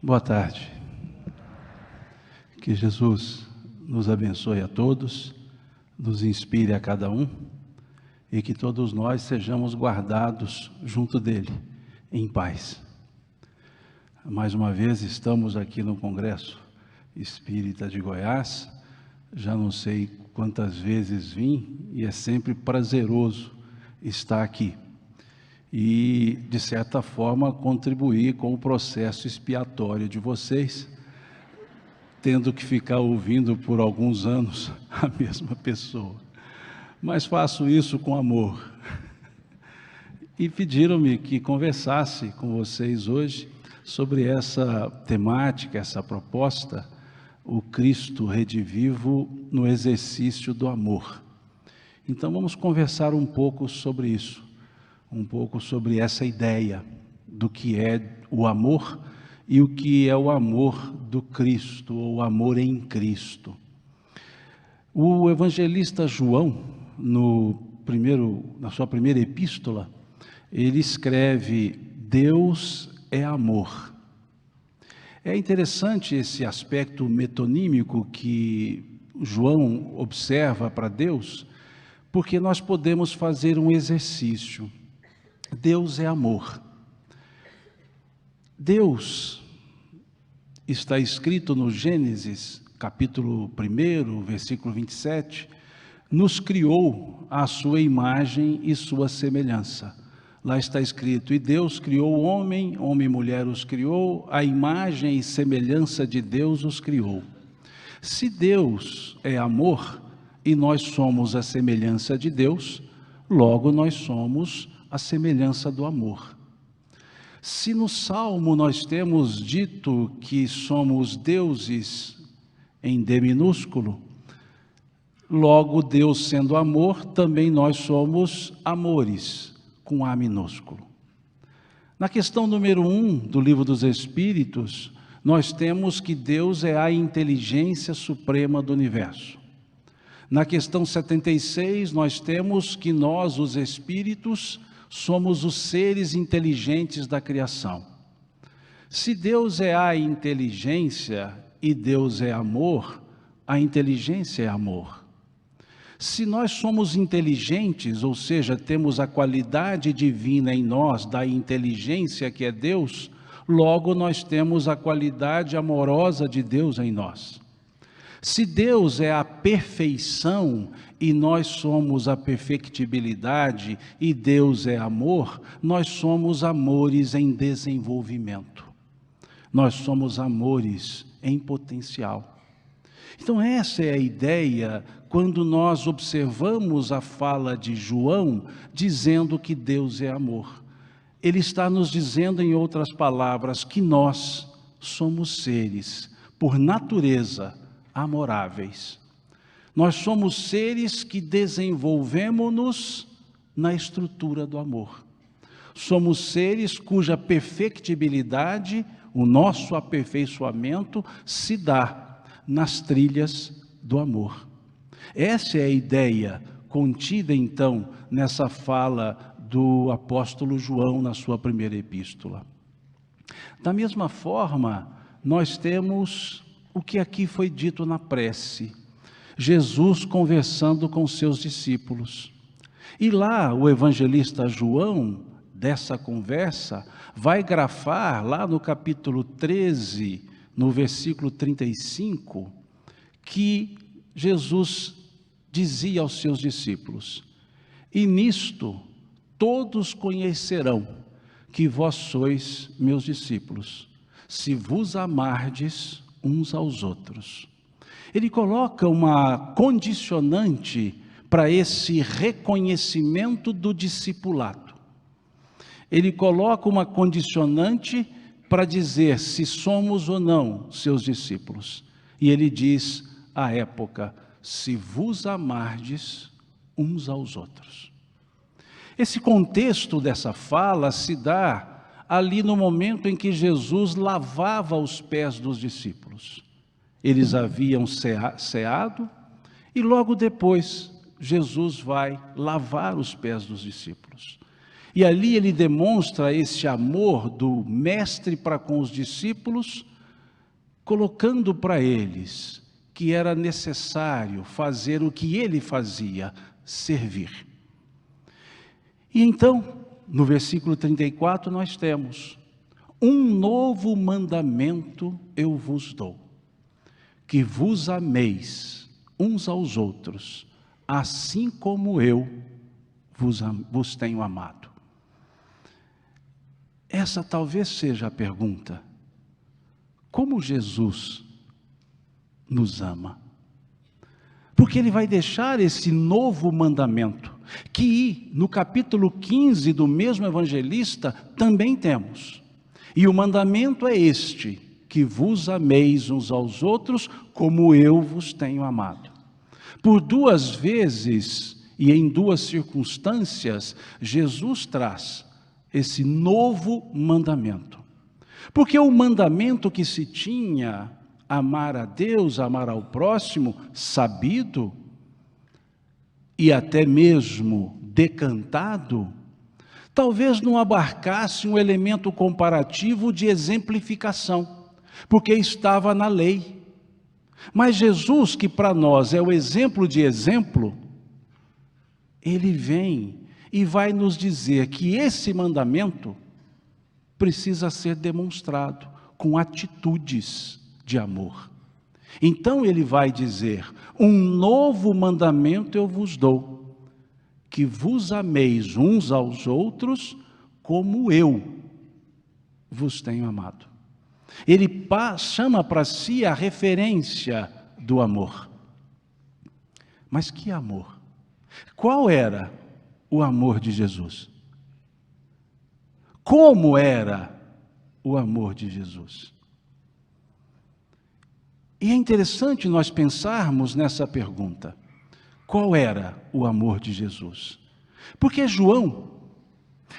Boa tarde. Que Jesus nos abençoe a todos, nos inspire a cada um e que todos nós sejamos guardados junto dele, em paz. Mais uma vez estamos aqui no Congresso Espírita de Goiás, já não sei quantas vezes vim e é sempre prazeroso estar aqui. E, de certa forma, contribuir com o processo expiatório de vocês, tendo que ficar ouvindo por alguns anos a mesma pessoa. Mas faço isso com amor. E pediram-me que conversasse com vocês hoje sobre essa temática, essa proposta, o Cristo redivivo no exercício do amor. Então vamos conversar um pouco sobre isso. Um pouco sobre essa ideia do que é o amor e o que é o amor do Cristo, ou o amor em Cristo. O evangelista João, na sua primeira epístola, ele escreve: Deus é amor. É interessante esse aspecto metonímico que João observa para Deus, porque nós podemos fazer um exercício. Deus é amor. Deus, está escrito no Gênesis, capítulo 1, versículo 27, nos criou à sua imagem e sua semelhança. Lá está escrito: e Deus criou o homem, homem e mulher os criou, a imagem e semelhança de Deus os criou. Se Deus é amor e nós somos a semelhança de Deus, logo nós somos a semelhança do amor. Se no Salmo nós temos dito que somos deuses em D minúsculo, logo Deus sendo amor, também nós somos amores com A minúsculo. Na questão número 1 do Livro dos Espíritos, nós temos que Deus é a inteligência suprema do universo. Na questão 76, nós temos que nós, os espíritos, somos os seres inteligentes da criação. Se Deus é a inteligência e Deus é amor, a inteligência é amor. Se nós somos inteligentes, ou seja, temos a qualidade divina em nós, da inteligência que é Deus, logo nós temos a qualidade amorosa de Deus em nós. Se Deus é a perfeição e nós somos a perfectibilidade e Deus é amor, nós somos amores em desenvolvimento. Nós somos amores em potencial. Então essa é a ideia quando nós observamos a fala de João dizendo que Deus é amor. Ele está nos dizendo, em outras palavras, que nós somos seres, por natureza, amoráveis. Nós somos seres que desenvolvemos-nos na estrutura do amor. Somos seres cuja perfectibilidade, o nosso aperfeiçoamento se dá nas trilhas do amor. Essa é a ideia contida então nessa fala do apóstolo João na sua primeira epístola. Da mesma forma, nós temos o que aqui foi dito na prece, Jesus conversando com seus discípulos. E lá o evangelista João, dessa conversa, vai grafar lá no capítulo 13, no versículo 35, que Jesus dizia aos seus discípulos: e nisto todos conhecerão que vós sois meus discípulos, se vos amardes uns aos outros. Ele coloca uma condicionante para esse reconhecimento do discipulado. Ele coloca uma condicionante para dizer se somos ou não seus discípulos. E ele diz à época: se vos amardes uns aos outros. Esse contexto dessa fala se dá ali no momento em que Jesus lavava os pés dos discípulos. Eles haviam ceado e logo depois Jesus vai lavar os pés dos discípulos. E ali ele demonstra esse amor do mestre para com os discípulos, colocando para eles que era necessário fazer o que ele fazia, servir. E então, no versículo 34, nós temos: um novo mandamento eu vos dou, que vos ameis uns aos outros, assim como eu vos tenho amado. Essa talvez seja a pergunta: como Jesus nos ama? Porque ele vai deixar esse novo mandamento, que no capítulo 15 do mesmo evangelista também temos. E o mandamento é este: que vos ameis uns aos outros como eu vos tenho amado. Por duas vezes e em duas circunstâncias, Jesus traz esse novo mandamento. Porque o mandamento que se tinha, amar a Deus, amar ao próximo, sabido e até mesmo decantado, talvez não abarcasse um elemento comparativo de exemplificação, porque estava na lei. Mas Jesus, que para nós é o exemplo de exemplo, ele vem e vai nos dizer que esse mandamento precisa ser demonstrado com atitudes de amor. Então ele vai dizer: um novo mandamento eu vos dou, que vos ameis uns aos outros como eu vos tenho amado. Ele chama para si a referência do amor. Mas que amor? Qual era o amor de Jesus? Como era o amor de Jesus? E é interessante nós pensarmos nessa pergunta: qual era o amor de Jesus? Porque João,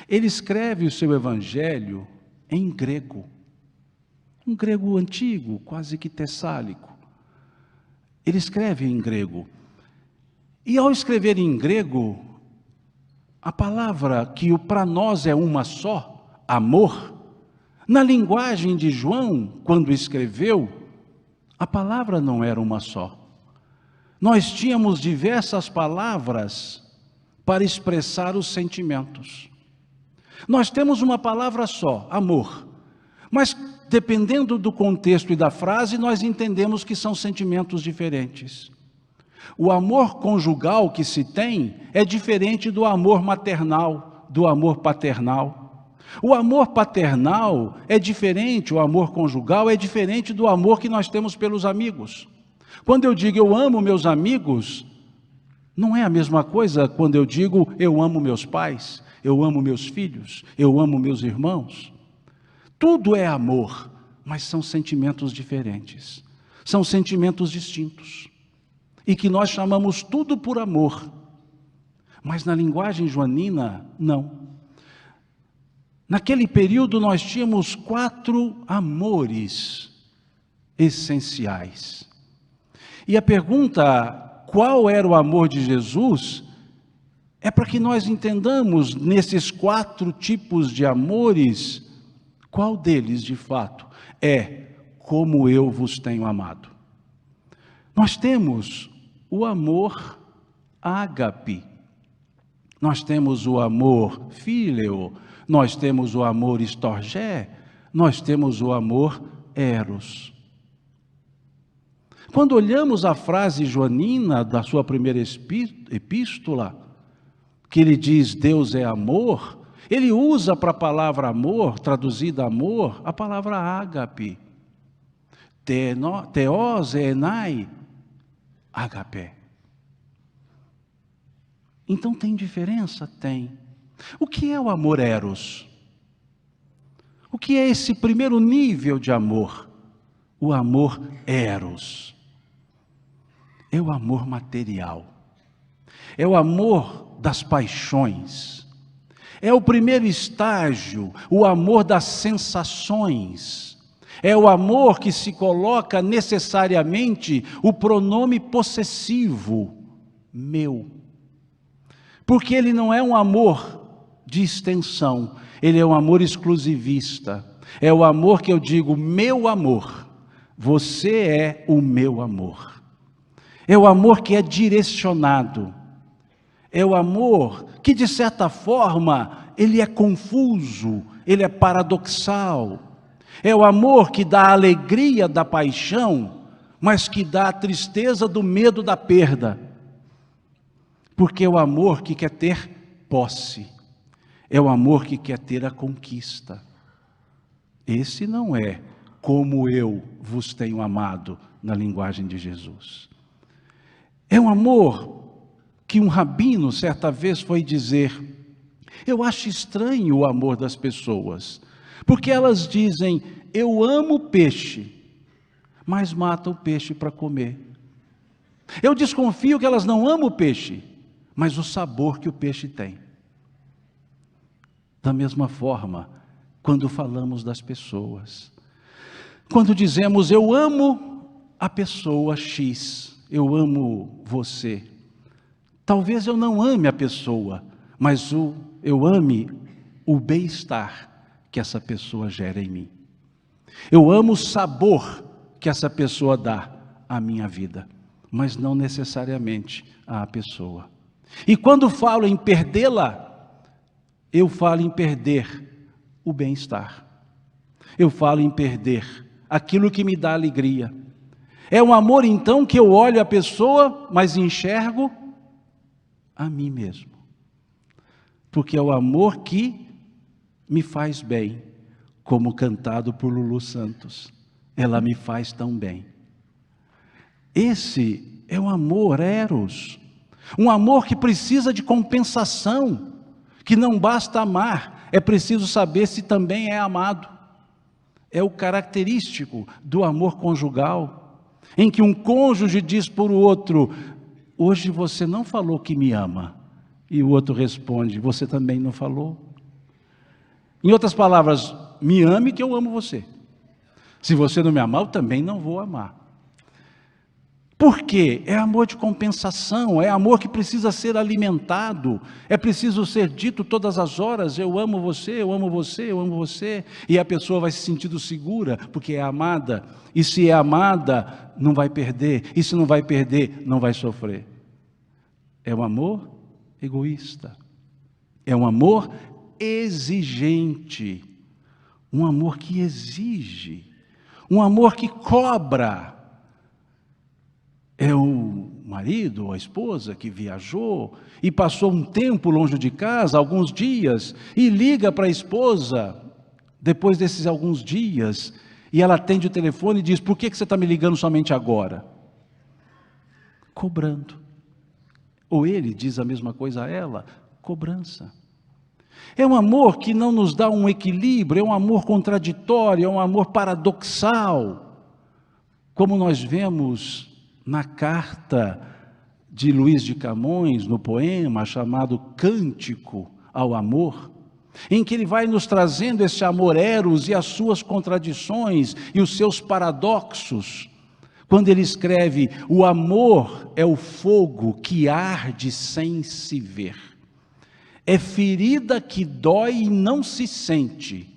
ele escreve o seu evangelho em grego, um grego antigo, quase que tessálico. Ele escreve em grego. E ao escrever em grego, a palavra que para nós é uma só, amor, na linguagem de João, quando escreveu, a palavra não era uma só. Nós tínhamos diversas palavras para expressar os sentimentos. Nós temos uma palavra só, amor, mas dependendo do contexto e da frase, nós entendemos que são sentimentos diferentes. O amor conjugal que se tem é diferente do amor maternal, do amor paternal. O amor paternal é diferente, o amor conjugal é diferente do amor que nós temos pelos amigos. Quando eu digo eu amo meus amigos, não é a mesma coisa quando eu digo eu amo meus pais, eu amo meus filhos, eu amo meus irmãos. Tudo é amor, mas são sentimentos diferentes, são sentimentos distintos. E que nós chamamos tudo por amor, mas na linguagem joanina, não. Naquele período nós tínhamos 4 amores essenciais. E a pergunta, qual era o amor de Jesus, é para que nós entendamos nesses 4 tipos de amores, qual deles de fato é como eu vos tenho amado. Nós temos o amor ágape, nós temos o amor fíleo, nós temos o amor estorgé, nós temos o amor eros. Quando olhamos a frase joanina da sua primeira epístola, que ele diz Deus é amor, ele usa para a palavra amor, traduzida amor, a palavra ágape. Theos enai agapé. Então tem diferença? Tem. O que é o amor eros? O que é esse primeiro nível de amor? O amor eros. É o amor material. É o amor das paixões. É o primeiro estágio, o amor das sensações. É o amor que se coloca necessariamente o pronome possessivo, meu. Porque ele não é um amor de extensão, ele é um amor exclusivista. É o amor que eu digo, meu amor, você é o meu amor. É o amor que é direcionado. É o amor que, de certa forma, ele é confuso, ele é paradoxal. É o amor que dá a alegria da paixão, mas que dá a tristeza do medo da perda. Porque é o amor que quer ter posse. É o amor que quer ter a conquista. Esse não é como eu vos tenho amado, na linguagem de Jesus. É um amor que um rabino certa vez foi dizer: eu acho estranho o amor das pessoas, porque elas dizem, eu amo peixe, mas matam o peixe para comer. Eu desconfio que elas não amam o peixe, mas o sabor que o peixe tem. Da mesma forma, quando falamos das pessoas, quando dizemos, eu amo a pessoa X, eu amo você, talvez eu não ame a pessoa, mas eu ame o bem-estar que essa pessoa gera em mim. Eu amo o sabor que essa pessoa dá à minha vida, mas não necessariamente à pessoa. E quando falo em perdê-la, eu falo em perder o bem-estar. Eu falo em perder aquilo que me dá alegria. É um amor então que eu olho a pessoa, mas enxergo a mim mesmo. Porque é o amor que me faz bem, como cantado por Lulu Santos. Ela me faz tão bem. Esse é o amor eros. Um amor que precisa de compensação, que não basta amar, é preciso saber se também é amado. É o característico do amor conjugal, em que um cônjuge diz para o outro, hoje você não falou que me ama, e o outro responde, você também não falou. Em outras palavras, me ame que eu amo você. Se você não me amar, eu também não vou amar. Por quê? É amor de compensação, é amor que precisa ser alimentado, é preciso ser dito todas as horas, eu amo você, eu amo você, eu amo você, e a pessoa vai se sentindo segura, porque é amada, e se é amada, não vai perder, e se não vai perder, não vai sofrer. É um amor egoísta, é um amor exigente, um amor que exige, um amor que cobra. É o marido ou a esposa que viajou e passou um tempo longe de casa, alguns dias, e liga para a esposa, depois desses alguns dias, e ela atende o telefone e diz, por que você está me ligando somente agora? Cobrando. Ou ele diz a mesma coisa a ela, cobrança. É um amor que não nos dá um equilíbrio, é um amor contraditório, é um amor paradoxal, como nós vemos na carta de Luís de Camões, no poema chamado Cântico ao Amor, em que ele vai nos trazendo esse amor eros e as suas contradições e os seus paradoxos, quando ele escreve, o amor é o fogo que arde sem se ver, é ferida que dói e não se sente,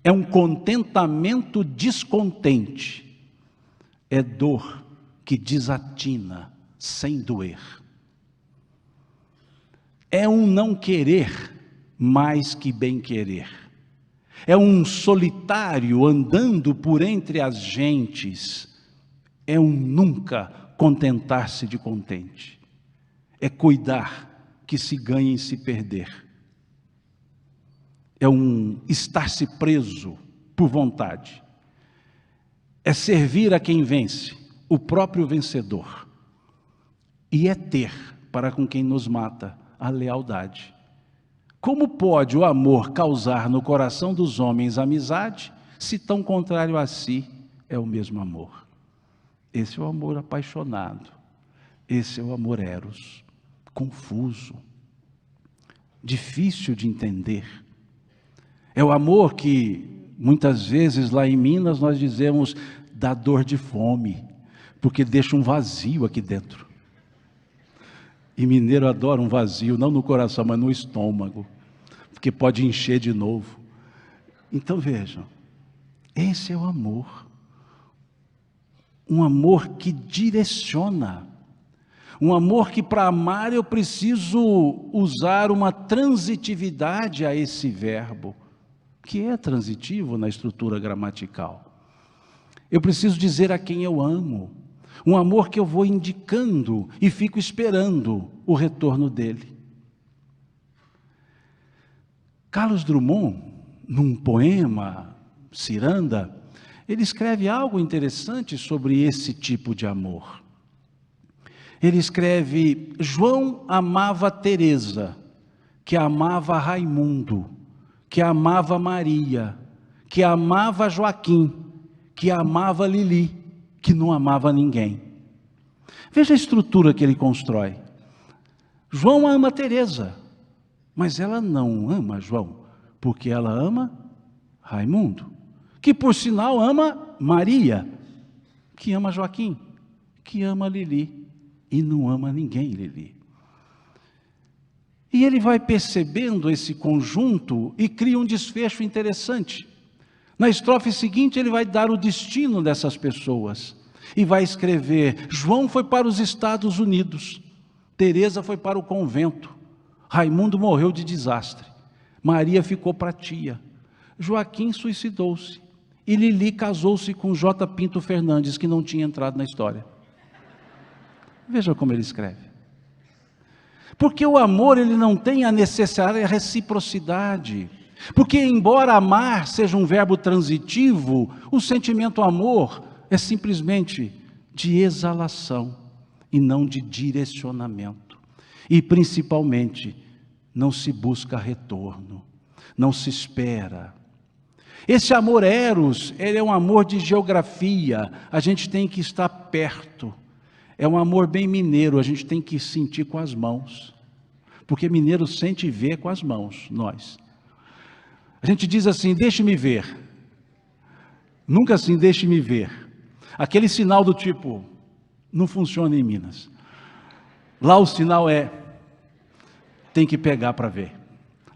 é um contentamento descontente, é dor que desatina sem doer. É um não querer mais que bem querer. É um solitário andando por entre as gentes. É um nunca contentar-se de contente. É cuidar que se ganha em se perder. É um estar-se preso por vontade. É servir a quem vence, o próprio vencedor, e é ter para com quem nos mata a lealdade. Como pode o amor causar no coração dos homens amizade, se tão contrário a si é o mesmo amor? Esse é o amor apaixonado, esse é o amor eros, confuso, difícil de entender. É o amor que muitas vezes lá em Minas nós dizemos dá dor de fome, porque deixa um vazio aqui dentro. E mineiro adora um vazio, não no coração, mas no estômago. porque pode encher de novo. Então vejam, esse é o amor. Um amor que direciona. Um amor que para amar eu preciso usar uma transitividade a esse verbo, que é transitivo na estrutura gramatical. Eu preciso dizer a quem eu amo. Um amor que eu vou indicando e fico esperando o retorno dele. Carlos Drummond, num poema, Ciranda, ele escreve algo interessante sobre esse tipo de amor. Ele escreve: João amava Teresa, que amava Raimundo, que amava Maria, que amava Joaquim, que amava Lili, que não amava ninguém. Veja a estrutura que ele constrói. João ama Teresa, mas ela não ama João, porque ela ama Raimundo, que por sinal ama Maria, que ama Joaquim, que ama Lili, e não ama ninguém, Lili. E ele vai percebendo esse conjunto e cria um desfecho interessante. Na estrofe seguinte ele vai dar o destino dessas pessoas e vai escrever: João foi para os Estados Unidos, Teresa foi para o convento, Raimundo morreu de desastre, Maria ficou para a tia, Joaquim suicidou-se e Lili casou-se com J. Pinto Fernandes, que não tinha entrado na história. Veja como ele escreve. Porque o amor, ele não tem a necessária reciprocidade. Porque embora amar seja um verbo transitivo, o sentimento amor é simplesmente de exalação e não de direcionamento. E principalmente, não se busca retorno, não se espera. Esse amor eros, ele é um amor de geografia, a gente tem que estar perto. É um amor bem mineiro, a gente tem que sentir com as mãos. Porque mineiro sente e vê com as mãos, nós. A gente diz assim: deixe-me ver. Nunca assim, deixe-me ver. Aquele sinal do tipo, não funciona em Minas. Lá o sinal é, tem que pegar para ver.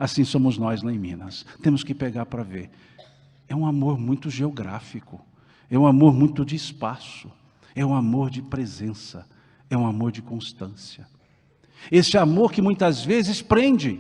Assim somos nós lá em Minas. Temos que pegar para ver. É um amor muito geográfico. É um amor muito de espaço. É um amor de presença, é um amor de constância. Esse amor que muitas vezes prende,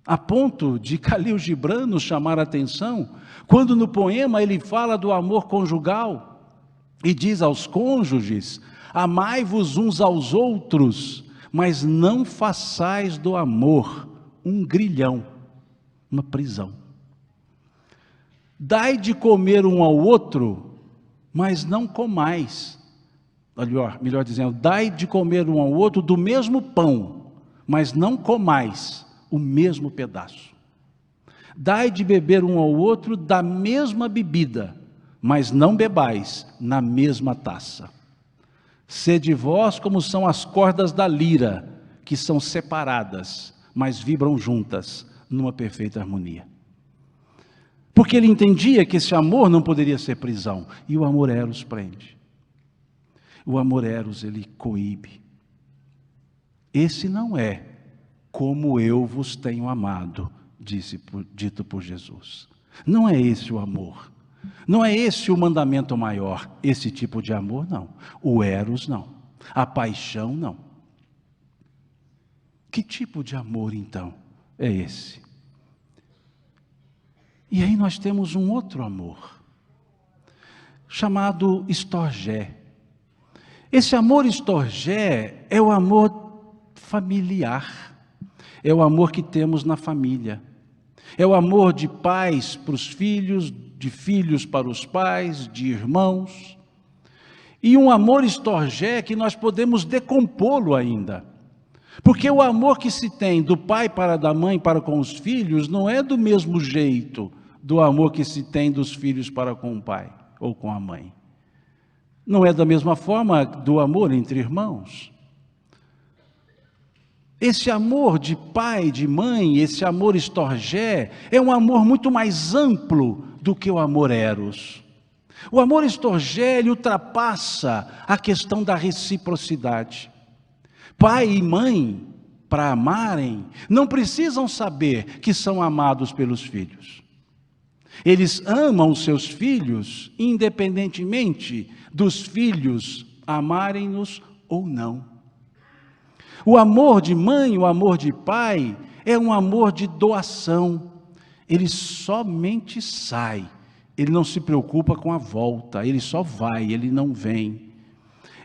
a ponto de Khalil Gibran nos chamar a atenção, quando no poema ele fala do amor conjugal, e diz aos cônjuges: amai-vos uns aos outros, mas não façais do amor um grilhão, uma prisão. Dai de comer um ao outro, mas não comais, melhor dizendo, dai de comer um ao outro do mesmo pão, mas não comais o mesmo pedaço. Dai de beber um ao outro da mesma bebida, mas não bebais na mesma taça. Sede vós como são as cordas da lira, que são separadas, mas vibram juntas numa perfeita harmonia. Porque ele entendia que esse amor não poderia ser prisão. E o amor eros prende. O amor eros, ele coíbe. Esse não é como eu vos tenho amado, dito por Jesus. Não é esse o amor. Não é esse o mandamento maior. Esse tipo de amor, não. O eros, não. A paixão, não. Que tipo de amor, então, é esse? E aí nós temos um outro amor, chamado storgé. Esse amor storgé é o amor familiar, é o amor que temos na família. É o amor de pais para os filhos, de filhos para os pais, de irmãos. E um amor storgé que nós podemos decompô-lo ainda. Porque o amor que se tem do pai para da mãe para com os filhos não é do mesmo jeito do amor que se tem dos filhos para com o pai ou com a mãe. Não é da mesma forma do amor entre irmãos. Esse amor de pai, de mãe, esse amor storgé, é um amor muito mais amplo do que o amor eros. O amor storgé, ele ultrapassa a questão da reciprocidade. Pai e mãe para amarem, não precisam saber que são amados pelos filhos. Eles amam os seus filhos, independentemente dos filhos amarem-nos ou não. O amor de mãe, o amor de pai, é um amor de doação. Ele somente sai, ele não se preocupa com a volta, ele só vai, ele não vem.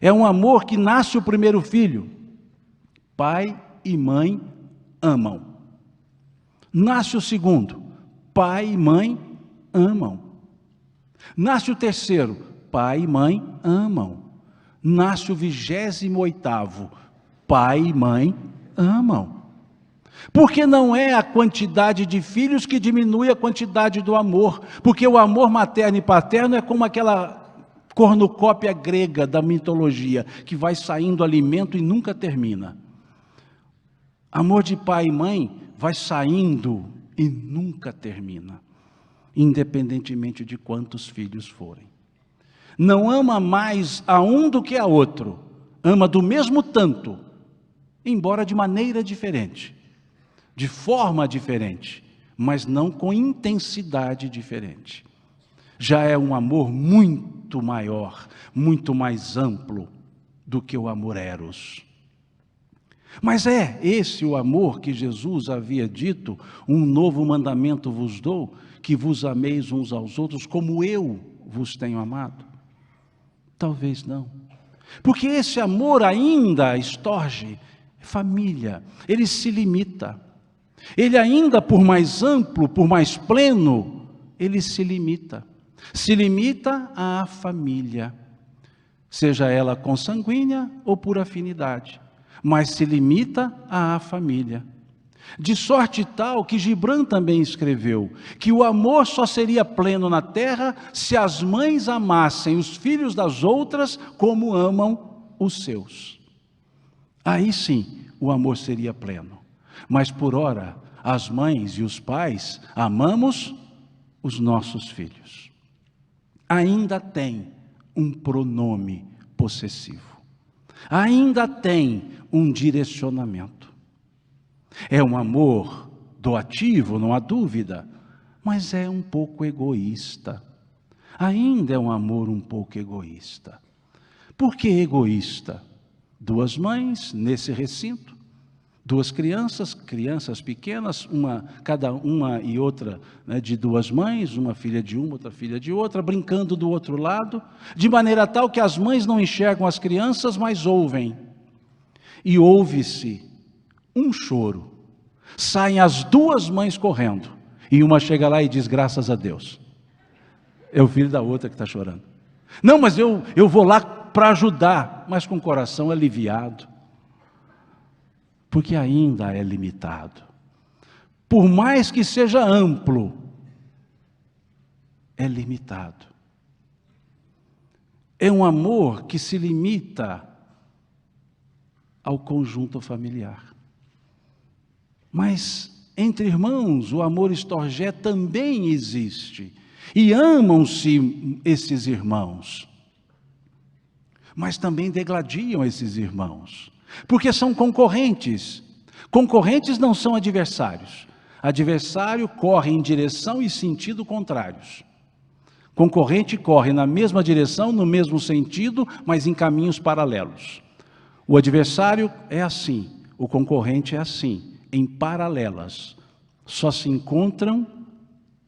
É um amor que nasce o primeiro filho. Pai e mãe amam. Nasce o segundo. Pai e mãe amam. Nasce o terceiro. Pai e mãe amam. Nasce o 28º. Pai e mãe amam. Porque não é a quantidade de filhos que diminui a quantidade do amor. Porque o amor materno e paterno é como aquela cornucópia grega da mitologia, que vai saindo alimento e nunca termina. Amor de pai e mãe vai saindo e nunca termina, independentemente de quantos filhos forem. Não ama mais a um do que a outro, ama do mesmo tanto, embora de maneira diferente, de forma diferente, mas não com intensidade diferente. Já é um amor muito maior, muito mais amplo do que o amor eros. Mas é esse o amor que Jesus havia dito: um novo mandamento vos dou, que vos ameis uns aos outros como eu vos tenho amado? Talvez não. Porque esse amor ainda estorge família, ele se limita. Ele ainda, por mais amplo, por mais pleno, ele se limita. Se limita à família, seja ela consanguínea ou por afinidade, mas se limita à família. De sorte tal que Gibran também escreveu que o amor só seria pleno na terra se as mães amassem os filhos das outras como amam os seus. Aí sim o amor seria pleno. Mas por ora, as mães e os pais amamos os nossos filhos. Ainda tem um pronome possessivo. Ainda tem um direcionamento. É um amor doativo, não há dúvida, mas é um pouco egoísta. Ainda é um amor um pouco egoísta. Por que egoísta? Duas mães nesse recinto, duas crianças pequenas, cada uma e outra, né, de duas mães, uma filha de uma, outra filha de outra, brincando do outro lado, de maneira tal que as mães não enxergam as crianças, mas ouvem. E ouve-se um choro. Saem as duas mães correndo, e uma chega lá e diz: graças a Deus. É o filho da outra que está chorando. Não, mas eu vou lá para ajudar, mas com o coração aliviado. Porque ainda é limitado. Por mais que seja amplo, é limitado. É um amor que se limita ao conjunto familiar. Mas entre irmãos, o amor estorgé também existe. E amam-se esses irmãos. Mas também degladiam esses irmãos. Porque são concorrentes. Concorrentes não são adversários. Adversário corre em direção e sentido contrários. Concorrente corre na mesma direção, no mesmo sentido, mas em caminhos paralelos. O adversário é assim, o concorrente é assim, em paralelas. Só se encontram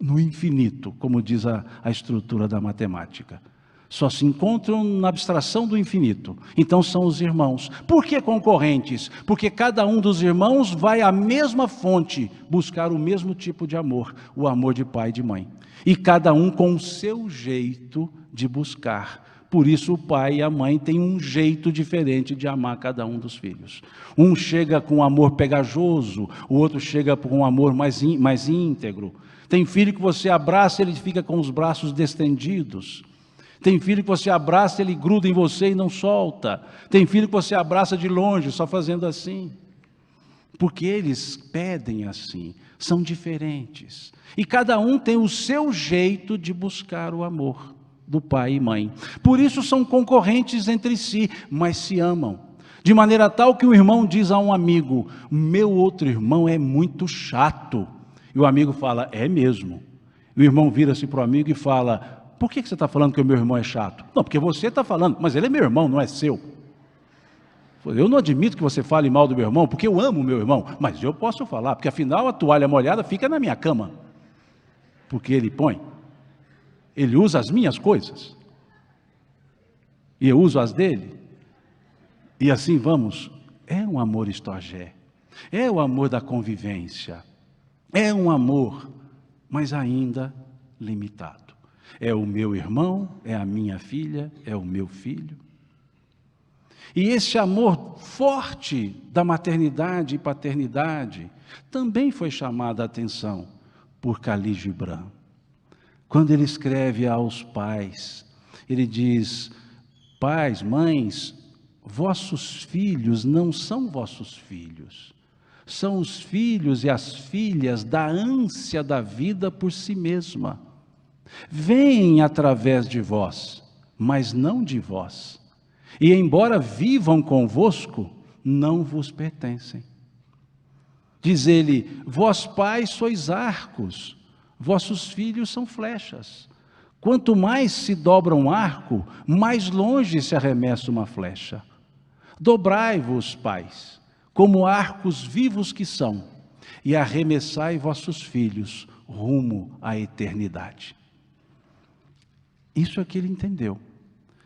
no infinito, como diz a estrutura da matemática. Só se encontram na abstração do infinito. Então são os irmãos. Por que concorrentes? Porque cada um dos irmãos vai à mesma fonte buscar o mesmo tipo de amor, o amor de pai e de mãe. E cada um com o seu jeito de buscar. Por isso o pai e a mãe têm um jeito diferente de amar cada um dos filhos. Um chega com amor pegajoso, o outro chega com um amor mais íntegro. Tem filho que você abraça, ele fica com os braços distendidos. Tem filho que você abraça, ele gruda em você e não solta. Tem filho que você abraça de longe, só fazendo assim. Porque eles pedem assim, são diferentes. E cada um tem o seu jeito de buscar o amor do pai e mãe. Por isso são concorrentes entre si, mas se amam. De maneira tal que o irmão diz a um amigo: meu outro irmão é muito chato. E o amigo fala: é mesmo. E o irmão vira-se para o amigo e fala: por que você está falando que o meu irmão é chato? Não, porque você está falando, mas ele é meu irmão, não é seu. Eu não admito que você fale mal do meu irmão, porque eu amo o meu irmão, mas eu posso falar, porque afinal a toalha molhada fica na minha cama. Porque ele põe, ele usa as minhas coisas, e eu uso as dele, e assim vamos. É um amor estorgé, é o amor da convivência, é um amor, mas ainda limitado. É o meu irmão, é a minha filha, é o meu filho. E esse amor forte da maternidade e paternidade também foi chamado a atenção por Khalil Gibran. Quando ele escreve aos pais, ele diz: pais, mães, vossos filhos não são vossos filhos, são os filhos e as filhas da ânsia da vida por si mesma. Vêm através de vós, mas não de vós. E embora vivam convosco, não vos pertencem. Diz ele: vós pais sois arcos, vossos filhos são flechas. Quanto mais se dobra um arco, mais longe se arremessa uma flecha. Dobrai-vos, pais, como arcos vivos que são, e arremessai vossos filhos rumo à eternidade. Isso é que ele entendeu.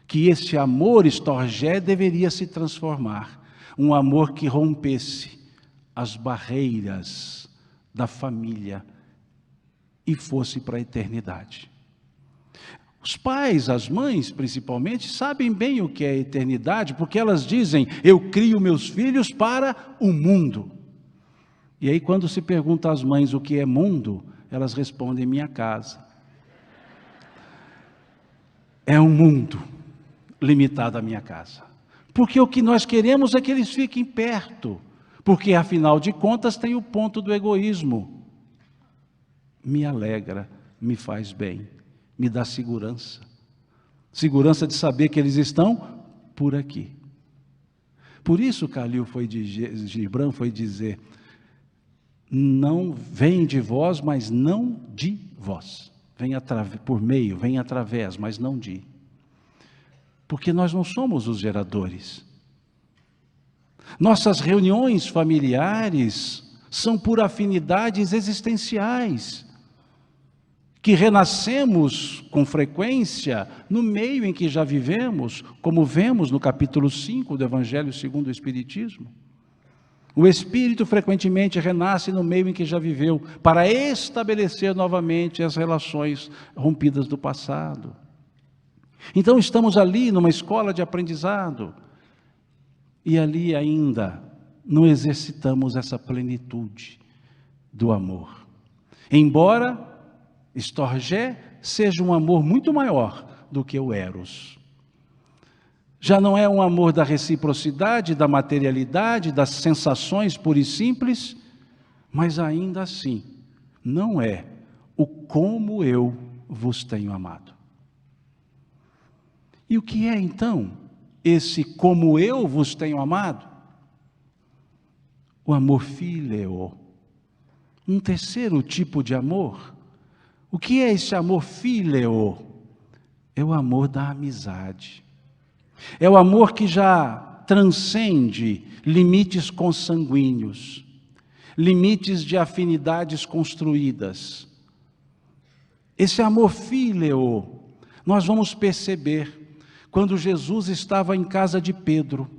Que esse amor estorgé deveria se transformar, um amor que rompesse as barreiras da família e fosse para a eternidade. Os pais, as mães principalmente, sabem bem o que é a eternidade, porque elas dizem: eu crio meus filhos para o mundo. E aí quando se pergunta às mães o que é mundo, elas respondem: minha casa. É um mundo limitado à minha casa, porque o que nós queremos é que eles fiquem perto, porque afinal de contas tem o ponto do egoísmo. Me alegra, me faz bem, me dá segurança, segurança de saber que eles estão por aqui. Por isso Khalil Gibran foi dizer: não vem de vós, mas não de vós. Vem por meio, vem através, mas não de. Porque nós não somos os geradores. Nossas reuniões familiares são por afinidades existenciais, que renascemos com frequência no meio em que já vivemos, como vemos no capítulo 5 do Evangelho segundo o Espiritismo. O espírito frequentemente renasce no meio em que já viveu, para estabelecer novamente as relações rompidas do passado. Então estamos ali numa escola de aprendizado, e ali ainda não exercitamos essa plenitude do amor. Embora estorgé seja um amor muito maior do que o eros. Já não é um amor da reciprocidade, da materialidade, das sensações puras e simples, mas ainda assim, não é o como eu vos tenho amado. E o que é então esse como eu vos tenho amado? O amor fíleo, um terceiro tipo de amor. O que é esse amor fíleo? É o amor da amizade. É o amor que já transcende limites consanguíneos, limites de afinidades construídas. Esse amor fíleo, nós vamos perceber quando Jesus estava em casa de Pedro.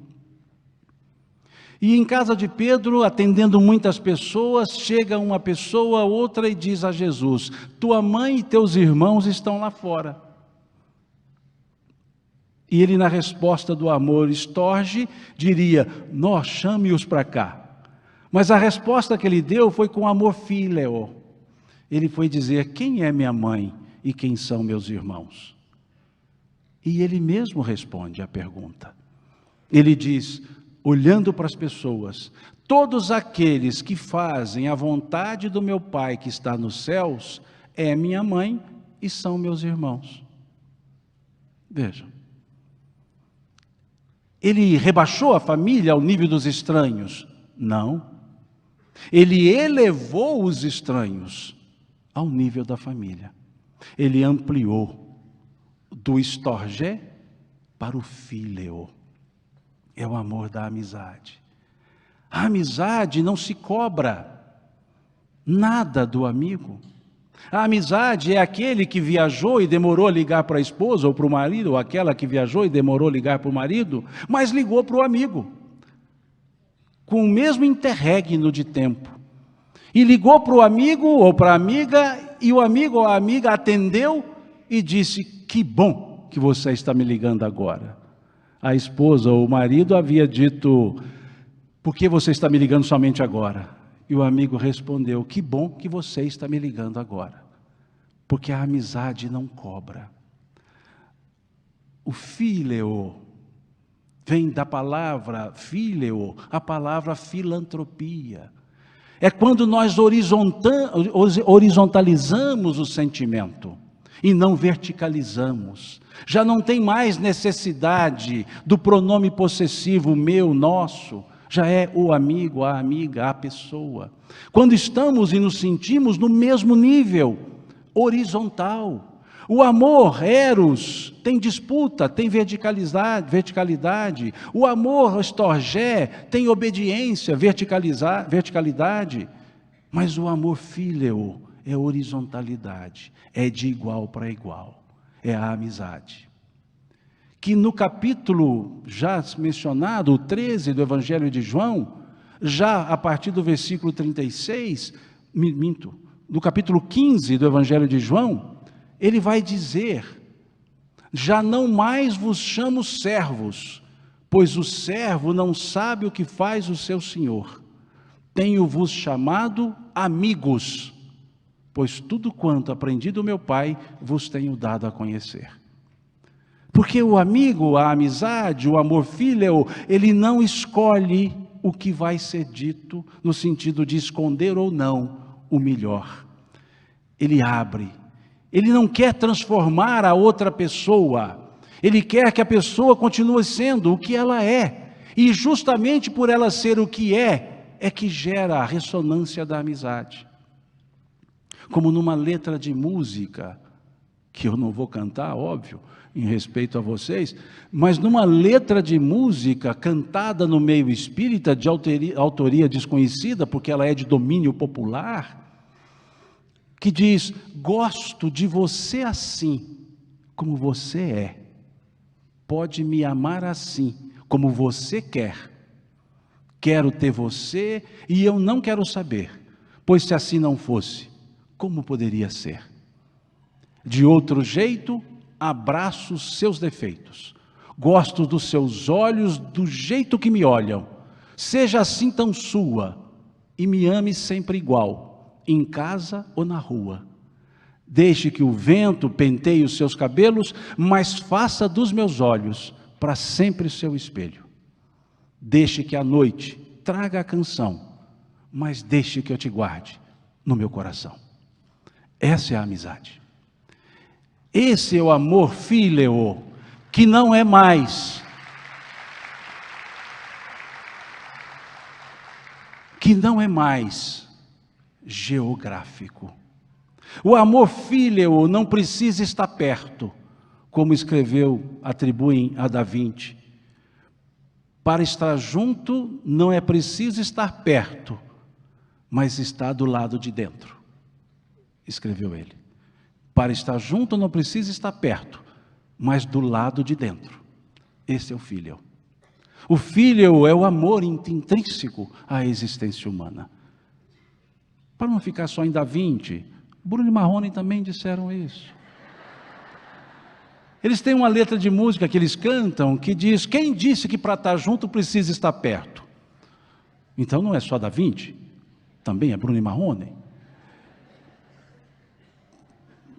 E em casa de Pedro, atendendo muitas pessoas, chega uma pessoa, outra, e diz a Jesus: tua mãe e teus irmãos estão lá fora. E ele, na resposta do amor estorge, diria: nós, chame-os para cá. Mas a resposta que ele deu foi com amor fíleo. Ele foi dizer: quem é minha mãe e quem são meus irmãos? E ele mesmo responde a pergunta. Ele diz, olhando para as pessoas: todos aqueles que fazem a vontade do meu Pai que está nos céus, é minha mãe e são meus irmãos. Vejam. Ele rebaixou a família ao nível dos estranhos? Não. Ele elevou os estranhos ao nível da família. Ele ampliou do storgé para o phileo. É o amor da amizade. A amizade não se cobra nada do amigo. A amizade é aquele que viajou e demorou a ligar para a esposa ou para o marido, ou aquela que viajou e demorou a ligar para o marido, mas ligou para o amigo, com o mesmo interregno de tempo. E ligou para o amigo ou para a amiga, e o amigo ou a amiga atendeu e disse: que bom que você está me ligando agora. A esposa ou o marido havia dito: por que você está me ligando somente agora? E o amigo respondeu: que bom que você está me ligando agora. Porque a amizade não cobra. O phileo vem da palavra phileo, a palavra filantropia. É quando nós horizontalizamos o sentimento e não verticalizamos. Já não tem mais necessidade do pronome possessivo meu, nosso. Já é o amigo, a amiga, a pessoa. Quando estamos e nos sentimos no mesmo nível, horizontal. O amor, eros, tem disputa, tem verticalidade. O amor, storgé, tem obediência, verticalidade. Mas o amor phileo é horizontalidade, é de igual para igual, é a amizade. Que no capítulo já mencionado, o 13 do Evangelho de João, já a partir do versículo 36, no capítulo 15 do Evangelho de João, ele vai dizer: já não mais vos chamo servos, pois o servo não sabe o que faz o seu senhor. Tenho-vos chamado amigos, pois tudo quanto aprendi do meu Pai vos tenho dado a conhecer. Porque o amigo, a amizade, o amor phileo, ele não escolhe o que vai ser dito, no sentido de esconder ou não o melhor. Ele abre. Ele não quer transformar a outra pessoa. Ele quer que a pessoa continue sendo o que ela é. E justamente por ela ser o que é que gera a ressonância da amizade. Como numa letra de música, que eu não vou cantar, óbvio, em respeito a vocês, mas numa letra de música cantada no meio espírita, de autoria desconhecida, porque ela é de domínio popular, que diz: gosto de você assim, como você é. Pode me amar assim, como você quer. Quero ter você e eu não quero saber, pois se assim não fosse, como poderia ser? De outro jeito, abraço os seus defeitos. Gosto dos seus olhos do jeito que me olham. Seja assim tão sua e me ame sempre igual, em casa ou na rua. Deixe que o vento penteie os seus cabelos, mas faça dos meus olhos para sempre seu espelho. Deixe que a noite traga a canção, mas deixe que eu te guarde no meu coração. Essa é a amizade. Esse é o amor phileo, que não é mais geográfico. O amor phileo não precisa estar perto, como atribuem a Da Vinci. Para estar junto não é preciso estar perto, mas estar do lado de dentro, escreveu ele. Para estar junto não precisa estar perto, mas do lado de dentro. Esse é o phileo. O phileo é o amor intrínseco à existência humana. Para não ficar só em Da Vinci, Bruno e Marrone também disseram isso. Eles têm uma letra de música que eles cantam que diz: quem disse que para estar junto precisa estar perto? Então não é só Da Vinci, também é Bruno e Marrone.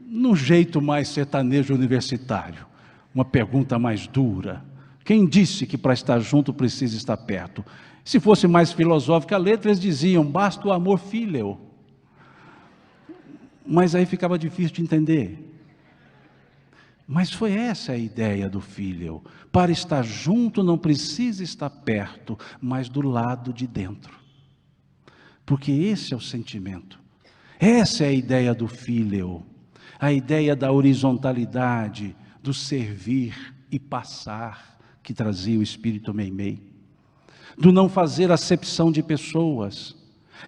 No jeito mais sertanejo universitário, uma pergunta mais dura: quem disse que para estar junto precisa estar perto? Se fosse mais filosófica a letra, eles diziam: basta o amor phileo. Mas aí ficava difícil de entender. Mas foi essa a ideia do Fíleo. Para estar junto não precisa estar perto, mas do lado de dentro. Porque esse é o sentimento. Essa é a ideia do Fíleo. A ideia da horizontalidade, do servir e passar, que trazia o Espírito Meimei. Do não fazer acepção de pessoas.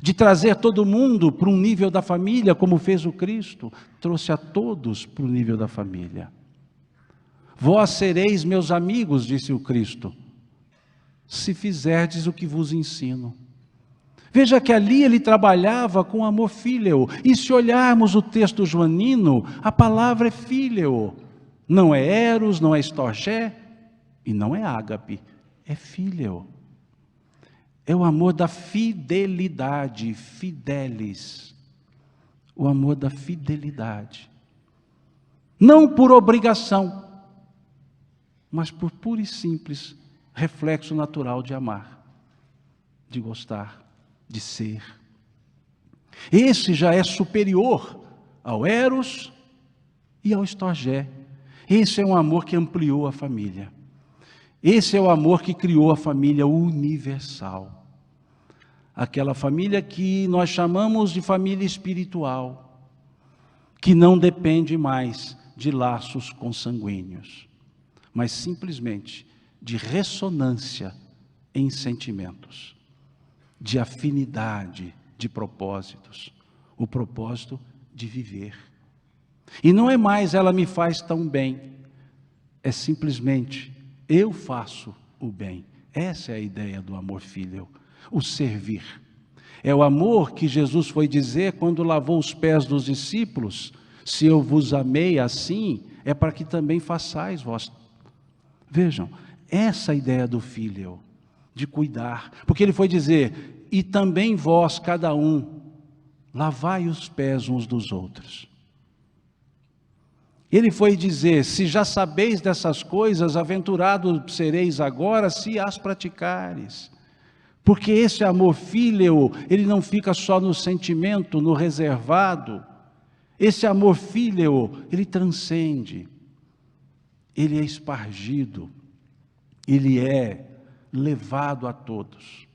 De trazer todo mundo para um nível da família, como fez o Cristo. Trouxe a todos para o nível da família. Vós sereis meus amigos, disse o Cristo, se fizerdes o que vos ensino. Veja que ali ele trabalhava com amor fíleo. E se olharmos o texto joanino, a palavra é fíleo. Não é eros, não é storgé e não é ágape, é fíleo. É o amor da fidelidade, fidelis. O amor da fidelidade. Não por obrigação, mas por puro e simples reflexo natural de amar, de gostar, de ser. Esse já é superior ao eros e ao storgé. Esse é um amor que ampliou a família. Esse é o amor que criou a família universal. Aquela família que nós chamamos de família espiritual, que não depende mais de laços consanguíneos, mas simplesmente de ressonância em sentimentos, de afinidade de propósitos, o propósito de viver. E não é mais ela me faz tão bem, é simplesmente eu faço o bem. Essa é a ideia do amor fíleo, o servir. É o amor que Jesus foi dizer quando lavou os pés dos discípulos: se eu vos amei assim, é para que também façais vós. Vejam, essa é a ideia do fíleo, de cuidar, porque ele foi dizer: e também vós, cada um, lavai os pés uns dos outros. Ele foi dizer: se já sabeis dessas coisas, aventurados sereis agora, se as praticares. Porque esse amor fíleo, ele não fica só no sentimento, no reservado. Esse amor fíleo, ele transcende. Ele é espargido, ele é levado a todos,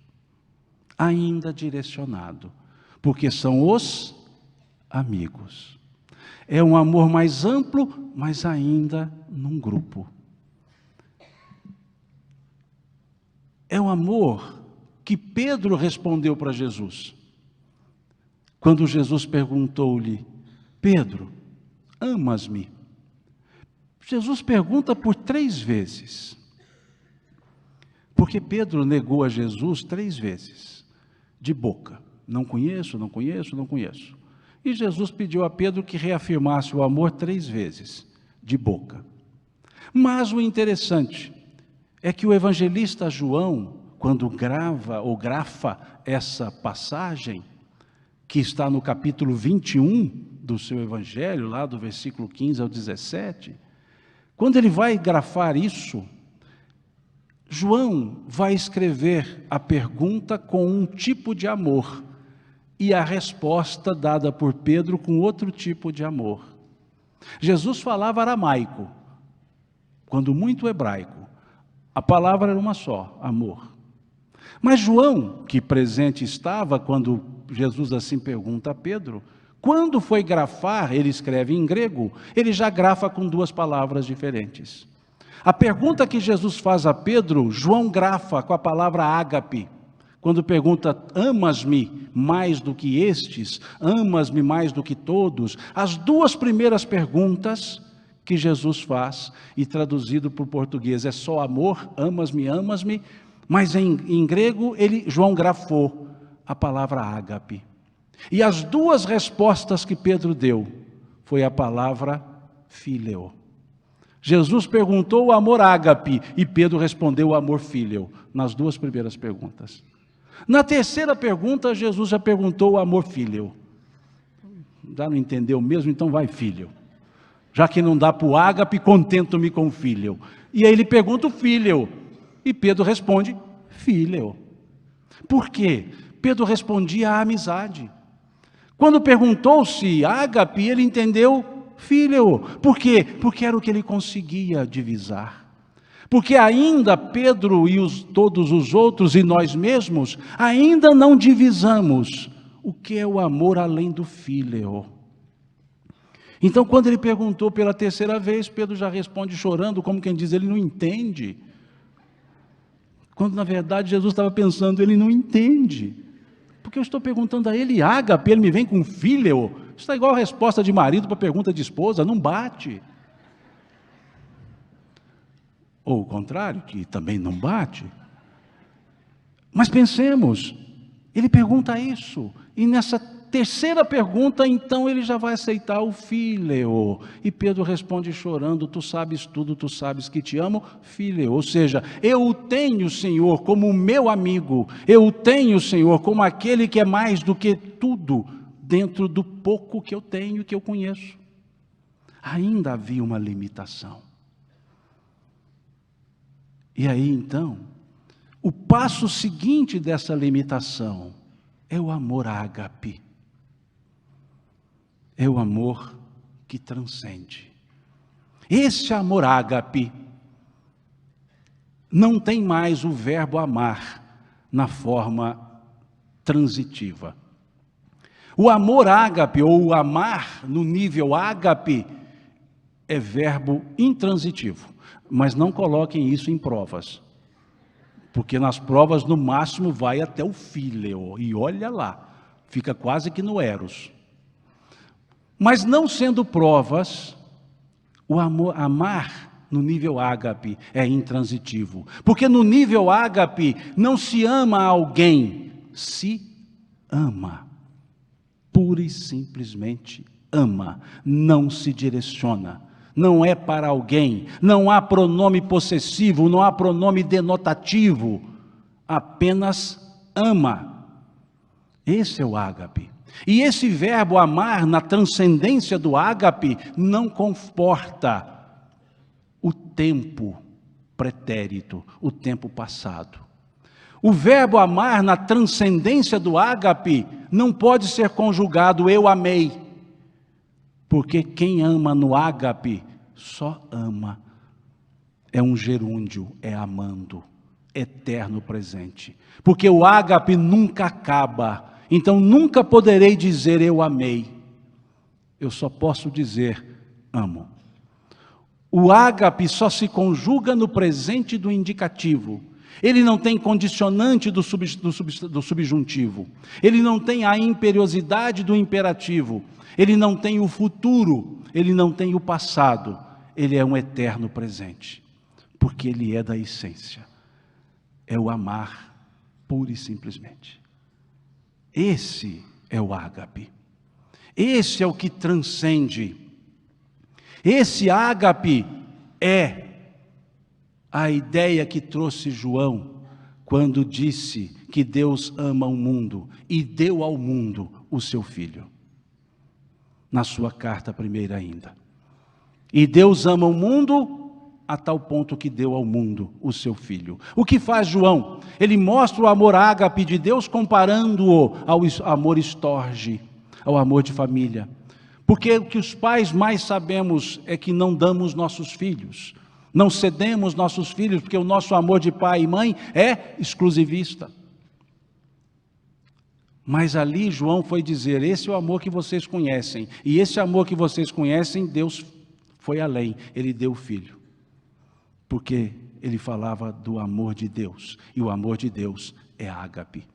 ainda direcionado, porque são os amigos. É um amor mais amplo, mas ainda num grupo. É um amor que Pedro respondeu para Jesus. Quando Jesus perguntou-lhe: Pedro, amas-me? Jesus pergunta por 3 vezes. Porque Pedro negou a Jesus 3 vezes, de boca. Não conheço, não conheço, não conheço. E Jesus pediu a Pedro que reafirmasse o amor 3 vezes, de boca. Mas o interessante é que o evangelista João, quando grafa essa passagem, que está no capítulo 21 do seu evangelho, lá do versículo 15 ao 17, quando ele vai grafar isso, João vai escrever a pergunta com um tipo de amor e a resposta dada por Pedro com outro tipo de amor. Jesus falava aramaico, quando muito hebraico. A palavra era uma só, amor. Mas João, que presente estava quando Jesus assim pergunta a Pedro, quando foi grafar, ele escreve em grego, ele já grafa com 2 palavras diferentes. A pergunta que Jesus faz a Pedro, João grafa com a palavra ágape. Quando pergunta: amas-me mais do que estes? Amas-me mais do que todos? As 2 primeiras perguntas que Jesus faz, e traduzido para o português é só amor, amas-me, amas-me, mas em grego João grafou a palavra ágape. E as 2 respostas que Pedro deu foi a palavra fíleo. Jesus perguntou o amor ágape e Pedro respondeu o amor fíleo, nas 2 primeiras perguntas. Na terceira pergunta, Jesus já perguntou o amor fíleo. Já não entendeu mesmo? Então vai, filho. Já que não dá para o ágape, contento-me com o fíleo. E aí ele pergunta o fíleo, e Pedro responde fíleo. Por quê? Pedro respondia à amizade. Quando perguntou-se ágape, ele entendeu Filho. Por quê? Porque era o que ele conseguia divisar. Porque ainda Pedro e todos os outros e nós mesmos ainda não divisamos o que é o amor além do filho. Então, quando ele perguntou pela terceira vez, Pedro já responde chorando, como quem diz, ele não entende. Quando na verdade Jesus estava pensando, ele não entende. Porque eu estou perguntando a ele, ágape, ele me vem com filho. Isso está igual a resposta de marido para a pergunta de esposa, não bate. Ou o contrário, que também não bate. Mas pensemos, ele pergunta isso, e nessa terceira pergunta, então ele já vai aceitar o filho. E Pedro responde chorando, tu sabes tudo, tu sabes que te amo, filho. Ou seja, eu o tenho, Senhor, como o meu amigo, eu o tenho, Senhor, como aquele que é mais do que tudo, dentro do pouco que eu tenho, que eu conheço. Ainda havia uma limitação. E aí então, o passo seguinte dessa limitação é o amor ágape. É o amor que transcende. Esse amor ágape não tem mais o verbo amar na forma transitiva. O amor ágape, ou o amar no nível ágape, é verbo intransitivo. Mas não coloquem isso em provas, porque nas provas no máximo vai até o filho, e olha lá, fica quase que no eros. Mas não sendo provas, o amor, amar no nível ágape é intransitivo, porque no nível ágape não se ama alguém, se ama, pura e simplesmente ama, não se direciona. Não é para alguém, não há pronome possessivo, não há pronome denotativo, apenas ama. Esse é o ágape. E esse verbo amar, na transcendência do ágape, não comporta o tempo pretérito, o tempo passado. O verbo amar, na transcendência do ágape, não pode ser conjugado eu amei. Porque quem ama no ágape, só ama. É um gerúndio, é amando, eterno presente. Porque o ágape nunca acaba. Então nunca poderei dizer eu amei. Eu só posso dizer amo. O ágape só se conjuga no presente do indicativo. Ele não tem condicionante do subjuntivo. Ele não tem a imperiosidade do imperativo. Ele não tem o futuro, ele não tem o passado, ele é um eterno presente, porque ele é da essência, é o amar pura e simplesmente. Esse é o ágape, esse é o que transcende, esse ágape é a ideia que trouxe João, quando disse que Deus ama o mundo e deu ao mundo o seu Filho. Na sua carta primeira ainda. E Deus ama o mundo a tal ponto que deu ao mundo o seu Filho. O que faz João? Ele mostra o amor ágape de Deus comparando-o ao amor estorge, ao amor de família. Porque o que os pais mais sabemos é que não damos nossos filhos, não cedemos nossos filhos, porque o nosso amor de pai e mãe é exclusivista. Mas ali João foi dizer, esse é o amor que vocês conhecem, e esse amor que vocês conhecem, Deus foi além, ele deu o Filho, porque ele falava do amor de Deus, e o amor de Deus é ágape,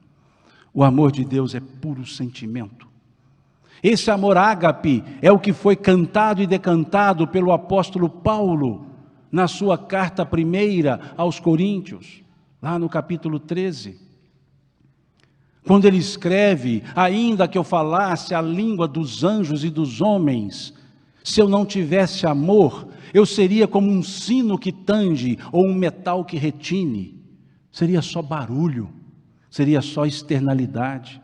o amor de Deus é puro sentimento. Esse amor ágape é o que foi cantado e decantado pelo apóstolo Paulo, na sua carta primeira aos Coríntios, lá no capítulo 13, quando ele escreve, ainda que eu falasse a língua dos anjos e dos homens, se eu não tivesse amor, eu seria como um sino que tange, ou um metal que retine, seria só barulho, seria só externalidade.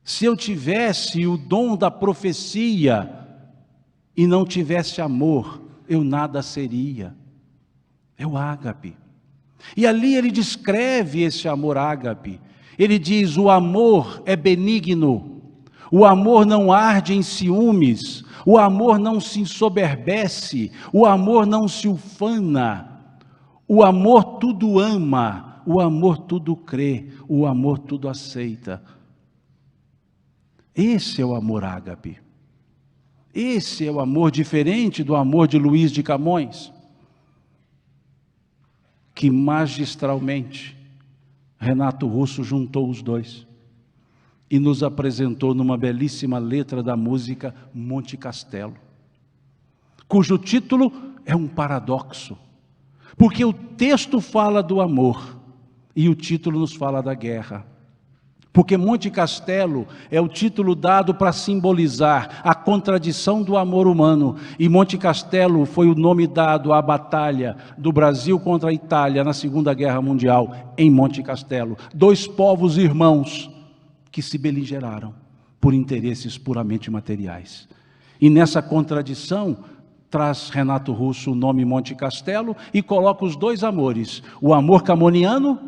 Se eu tivesse o dom da profecia, e não tivesse amor, eu nada seria, é o ágape. E ali ele descreve esse amor ágape, ele diz, o amor é benigno, O amor não arde em ciúmes, o amor não se ensoberbece, o amor não se ufana, o amor tudo ama, o amor tudo crê, o amor tudo aceita. Esse é o amor ágape. Esse é o amor diferente do amor de Luís de Camões, que magistralmente Renato Russo juntou os dois e nos apresentou numa belíssima letra da música Monte Castelo, cujo título é um paradoxo, porque o texto fala do amor e o título nos fala da guerra. Porque Monte Castelo é o título dado para simbolizar a contradição do amor humano. E Monte Castelo foi o nome dado à batalha do Brasil contra a Itália na Segunda Guerra Mundial, em Monte Castelo. Dois povos irmãos que se beligeraram por interesses puramente materiais. E nessa contradição traz Renato Russo o nome Monte Castelo e coloca os dois amores, o amor camoniano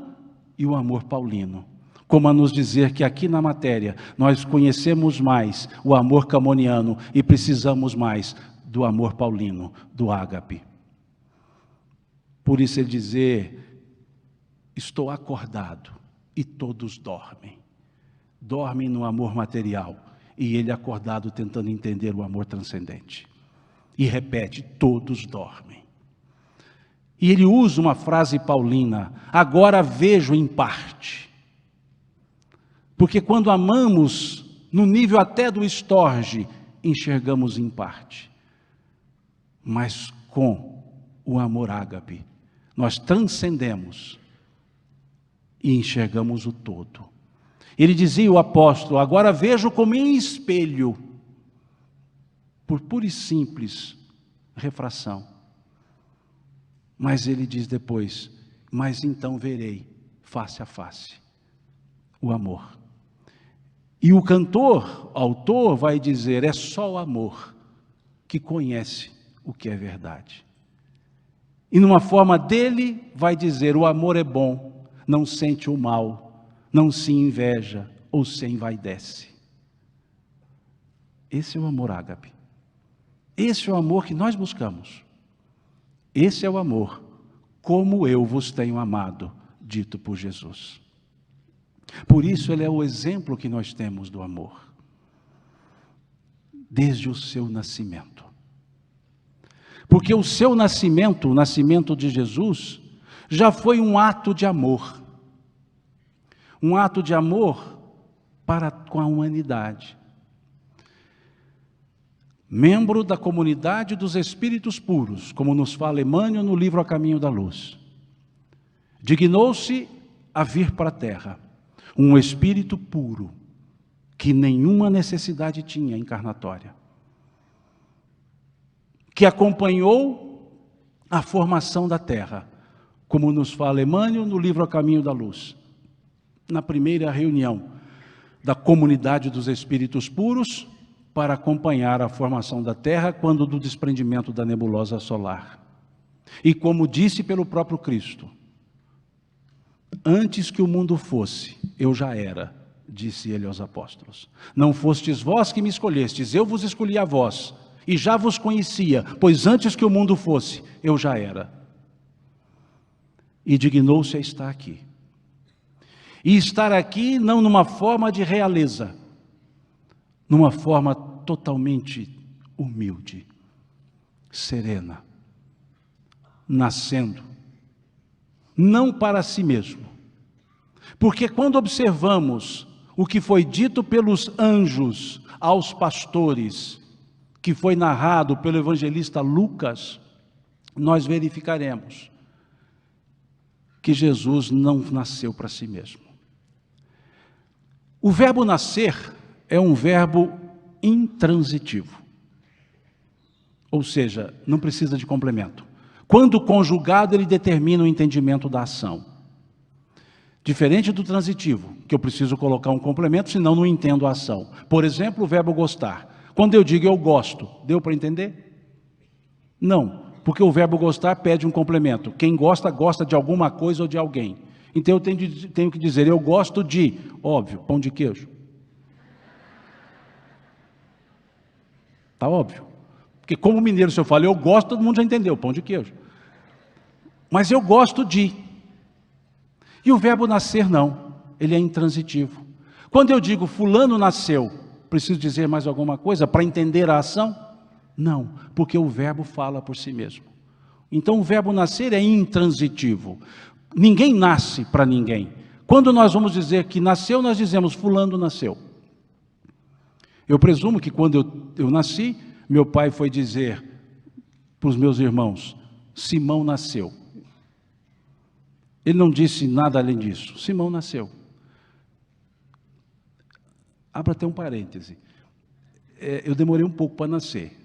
e o amor paulino. Como a nos dizer que aqui na matéria nós conhecemos mais o amor camoniano e precisamos mais do amor paulino, do ágape. Por isso ele dizer, estou acordado e todos dormem. Dormem no amor material e ele acordado tentando entender o amor transcendente. E repete, todos dormem. E ele usa uma frase paulina, agora vejo em parte. Porque quando amamos, no nível até do estorge, enxergamos em parte. Mas com o amor ágape, nós transcendemos e enxergamos o todo. Ele dizia, o apóstolo, agora vejo como em espelho, por pura e simples refração. Mas ele diz depois, mas então verei face a face o amor. E o cantor, autor, vai dizer, é só o amor que conhece o que é verdade. E numa forma dele, vai dizer, o amor é bom, não sente o mal, não se inveja ou se envaidece. Esse é o amor ágape. Esse é o amor que nós buscamos. Esse é o amor, como eu vos tenho amado, dito por Jesus. Por isso ele é o exemplo que nós temos do amor, desde o seu nascimento. Porque o seu nascimento, o nascimento de Jesus, já foi um ato de amor. Um ato de amor para com a humanidade. Membro da comunidade dos Espíritos Puros, como nos fala Emmanuel no livro A Caminho da Luz. Dignou-se a vir para a terra. Um espírito puro, que nenhuma necessidade tinha encarnatória, que acompanhou a formação da terra, como nos fala Emmanuel no livro A Caminho da Luz, na primeira reunião da comunidade dos espíritos puros, para acompanhar a formação da terra, quando do desprendimento da nebulosa solar. E como disse pelo próprio Cristo, antes que o mundo fosse, eu já era, disse ele aos apóstolos. Não fostes vós que me escolhestes, eu vos escolhi a vós, e já vos conhecia, pois antes que o mundo fosse, eu já era. E dignou-se a estar aqui. E estar aqui não numa forma de realeza, numa forma totalmente humilde, serena, nascendo, não para si mesmo. Porque quando observamos o que foi dito pelos anjos aos pastores, que foi narrado pelo evangelista Lucas, nós verificaremos que Jesus não nasceu para si mesmo. O verbo nascer é um verbo intransitivo, ou seja, não precisa de complemento. Quando conjugado, ele determina o entendimento da ação. Diferente do transitivo, que eu preciso colocar um complemento, senão não entendo a ação. Por exemplo, o verbo gostar. Quando eu digo eu gosto, deu para entender? Não, porque o verbo gostar pede um complemento. Quem gosta, gosta de alguma coisa ou de alguém. Então eu tenho que dizer, eu gosto de, óbvio, pão de queijo. Está óbvio. Porque como mineiro, se eu falo eu gosto, todo mundo já entendeu, pão de queijo. Mas eu gosto de. E o verbo nascer não, ele é intransitivo. Quando eu digo fulano nasceu, preciso dizer mais alguma coisa para entender a ação? Não, porque o verbo fala por si mesmo. Então o verbo nascer é intransitivo. Ninguém nasce para ninguém. Quando nós vamos dizer que nasceu, nós dizemos fulano nasceu. Eu presumo que quando eu nasci, meu pai foi dizer para os meus irmãos, Simão nasceu. Ele não disse nada além disso, Simão nasceu. Abra até um parêntese. Eu demorei um pouco para nascer.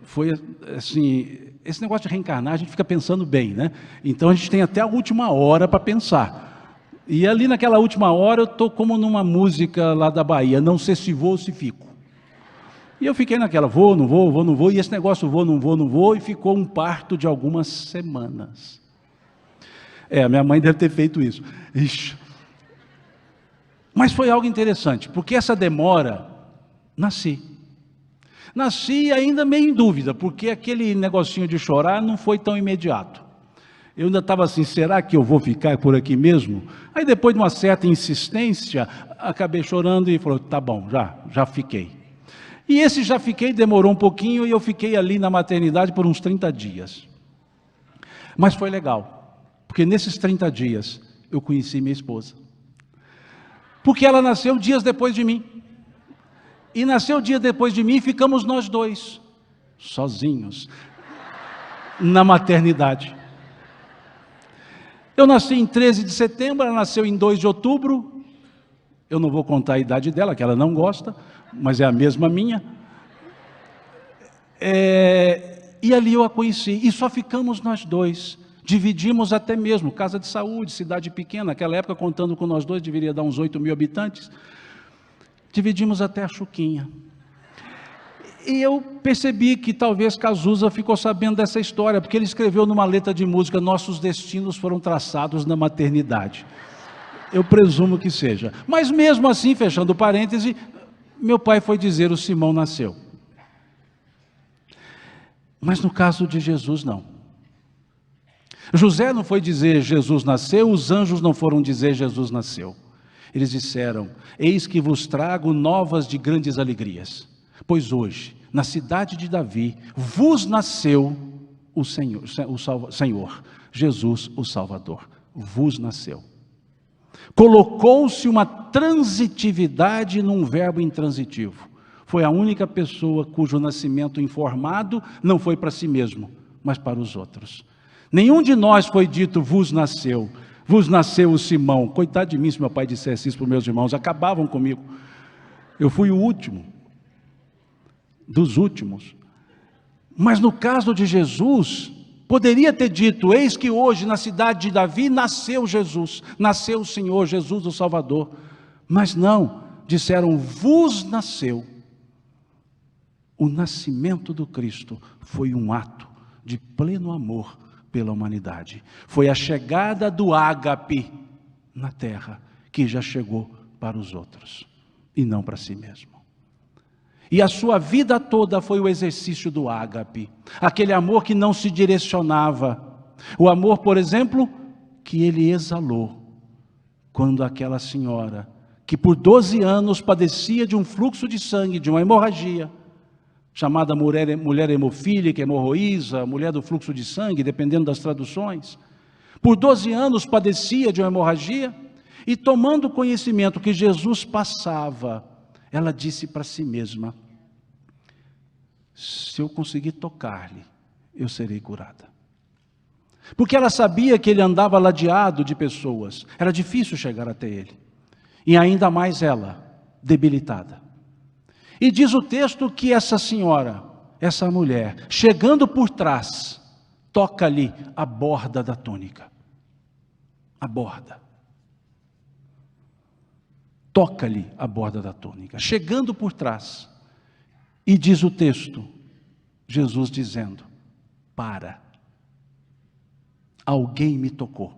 Foi assim, esse negócio de reencarnar, a gente fica pensando bem, né? Então a gente tem até a última hora para pensar. E ali naquela última hora eu estou como numa música lá da Bahia, não sei se vou ou se fico. E eu fiquei naquela, vou, não vou, e esse negócio vou, não vou, e ficou um parto de algumas semanas. Minha mãe deve ter feito isso. Ixi. Mas foi algo interessante, porque essa demora, nasci ainda meio em dúvida, porque aquele negocinho de chorar não foi tão imediato. Eu ainda estava assim, será que eu vou ficar por aqui mesmo? Aí depois de uma certa insistência, acabei chorando e falou, tá bom, já fiquei. E esse já fiquei demorou um pouquinho e eu fiquei ali na maternidade por uns 30 dias. Mas foi legal, porque nesses 30 dias eu conheci minha esposa. Porque ela nasceu dias depois de mim. E nasceu dia depois de mim e ficamos nós dois, sozinhos, na maternidade. Eu nasci em 13 de setembro, ela nasceu em 2 de outubro. Eu não vou contar a idade dela, que ela não gosta, mas é a mesma minha. E ali eu a conheci, e só ficamos nós dois. Dividimos até mesmo, casa de saúde, cidade pequena, naquela época, contando com nós dois, deveria dar uns 8.000 habitantes. Dividimos até a Chuquinha. E eu percebi que talvez Cazuza ficou sabendo dessa história, porque ele escreveu numa letra de música, nossos destinos foram traçados na maternidade. Eu presumo que seja. Mas mesmo assim, fechando parêntese, meu pai foi dizer, o Simão nasceu. Mas no caso de Jesus, não. José não foi dizer Jesus nasceu, os anjos não foram dizer Jesus nasceu. Eles disseram, eis que vos trago novas de grandes alegrias, pois hoje, na cidade de Davi, vos nasceu o Senhor, Jesus o Salvador, vos nasceu. Colocou-se uma transitividade num verbo intransitivo. Foi a única pessoa cujo nascimento informado não foi para si mesmo, mas para os outros. Nenhum de nós foi dito, vos nasceu o Simão. Coitado de mim se meu pai dissesse isso para os meus irmãos, acabavam comigo. Eu fui o último, dos últimos. Mas no caso de Jesus, poderia ter dito, eis que hoje na cidade de Davi nasceu Jesus, nasceu o Senhor Jesus o Salvador. Mas não, disseram, vos nasceu. O nascimento do Cristo foi um ato de pleno amor pela humanidade. Foi a chegada do ágape na terra, que já chegou para os outros, e não para si mesmo. E a sua vida toda foi o exercício do ágape, aquele amor que não se direcionava. O amor, por exemplo, que ele exalou, quando aquela senhora, que por 12 anos padecia de um fluxo de sangue, de uma hemorragia, chamada mulher hemofílica, hemorroísa, mulher do fluxo de sangue, dependendo das traduções. Por 12 anos padecia de uma hemorragia, e tomando conhecimento que Jesus passava, ela disse para si mesma, se eu conseguir tocar-lhe, eu serei curada. Porque ela sabia que ele andava ladeado de pessoas, era difícil chegar até ele, e ainda mais ela, debilitada. E diz o texto que essa senhora, essa mulher, chegando por trás, toca-lhe a borda da túnica. A borda. Toca-lhe a borda da túnica. Chegando por trás. E diz o texto, Jesus dizendo, para. Alguém me tocou.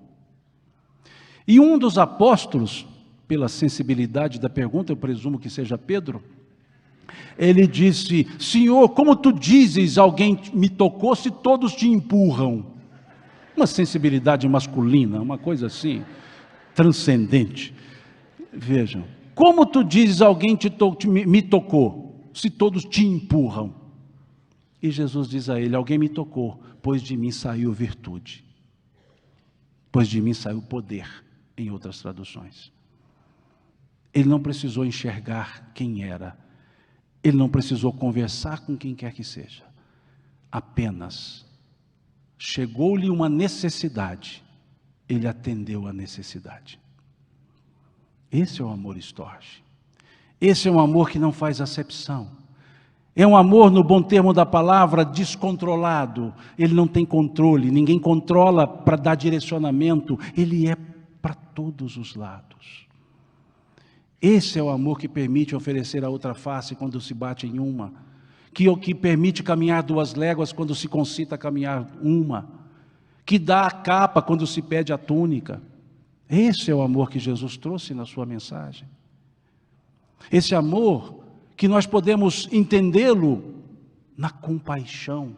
E um dos apóstolos, pela sensibilidade da pergunta, eu presumo que seja Pedro, Ele disse: Senhor, como tu dizes alguém me tocou se todos te empurram? Uma sensibilidade masculina, uma coisa assim, transcendente. Vejam, como tu dizes alguém me tocou se todos te empurram? E Jesus diz a ele: alguém me tocou, pois de mim saiu virtude, pois de mim saiu poder, em outras traduções. Ele não precisou enxergar quem era, ele não precisou conversar com quem quer que seja, apenas chegou-lhe uma necessidade, ele atendeu a necessidade. Esse é o amor storge. Esse é um amor que não faz acepção. É um amor, no bom termo da palavra, descontrolado. Ele não tem controle, ninguém controla para dar direcionamento. Ele é para todos os lados. Esse é o amor que permite oferecer a outra face quando se bate em uma. Que permite caminhar 2 léguas quando se concita caminhar uma. Que dá a capa quando se pede a túnica. Esse é o amor que Jesus trouxe na sua mensagem. Esse amor que nós podemos entendê-lo na compaixão.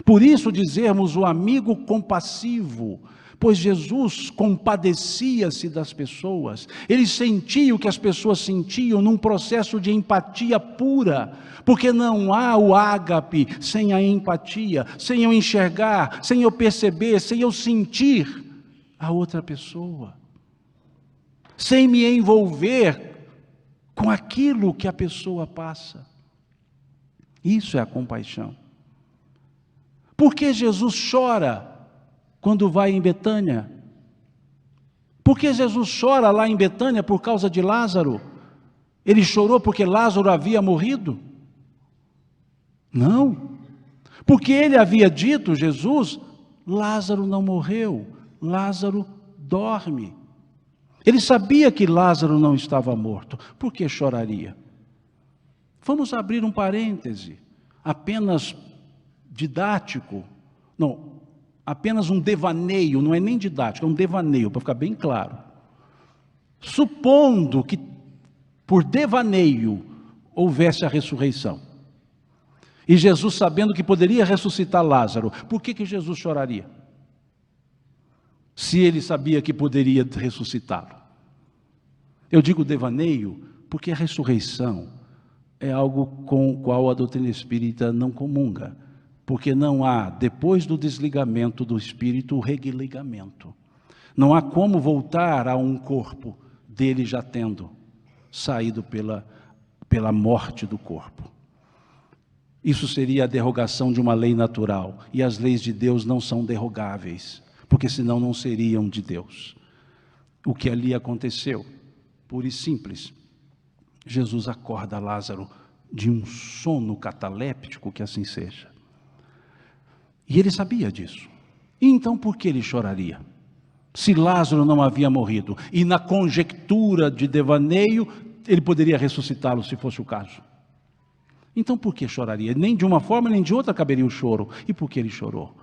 Por isso dizermos o amigo compassivo, pois Jesus compadecia-se das pessoas, ele sentia o que as pessoas sentiam num processo de empatia pura, porque não há o ágape sem a empatia, sem eu enxergar, sem eu perceber, sem eu sentir a outra pessoa, sem me envolver com aquilo que a pessoa passa. Isso é a compaixão. Por que Jesus chora quando vai em Betânia? Por que Jesus chora lá em Betânia por causa de Lázaro? Ele chorou porque Lázaro havia morrido? Não. Porque ele havia dito, Jesus, Lázaro não morreu, Lázaro dorme. Ele sabia que Lázaro não estava morto. Por que choraria? Vamos abrir um parêntese, apenas didático. Não, apenas um devaneio, não é nem didático, é um devaneio, para ficar bem claro. Supondo que por devaneio houvesse a ressurreição, e Jesus sabendo que poderia ressuscitar Lázaro, por que Jesus choraria? Se ele sabia que poderia ressuscitá-lo. Eu digo devaneio, porque a ressurreição é algo com o qual a doutrina espírita não comunga, porque não há, depois do desligamento do espírito, o religamento. Não há como voltar a um corpo dele já tendo saído pela morte do corpo. Isso seria a derrogação de uma lei natural, e as leis de Deus não são derrogáveis, porque senão não seriam de Deus. O que ali aconteceu, puro e simples, Jesus acorda Lázaro de um sono cataléptico, que assim seja. E ele sabia disso. E então por que ele choraria? Se Lázaro não havia morrido, e na conjectura de devaneio, ele poderia ressuscitá-lo se fosse o caso. Então por que choraria? Nem de uma forma nem de outra caberia o choro. E por que ele chorou?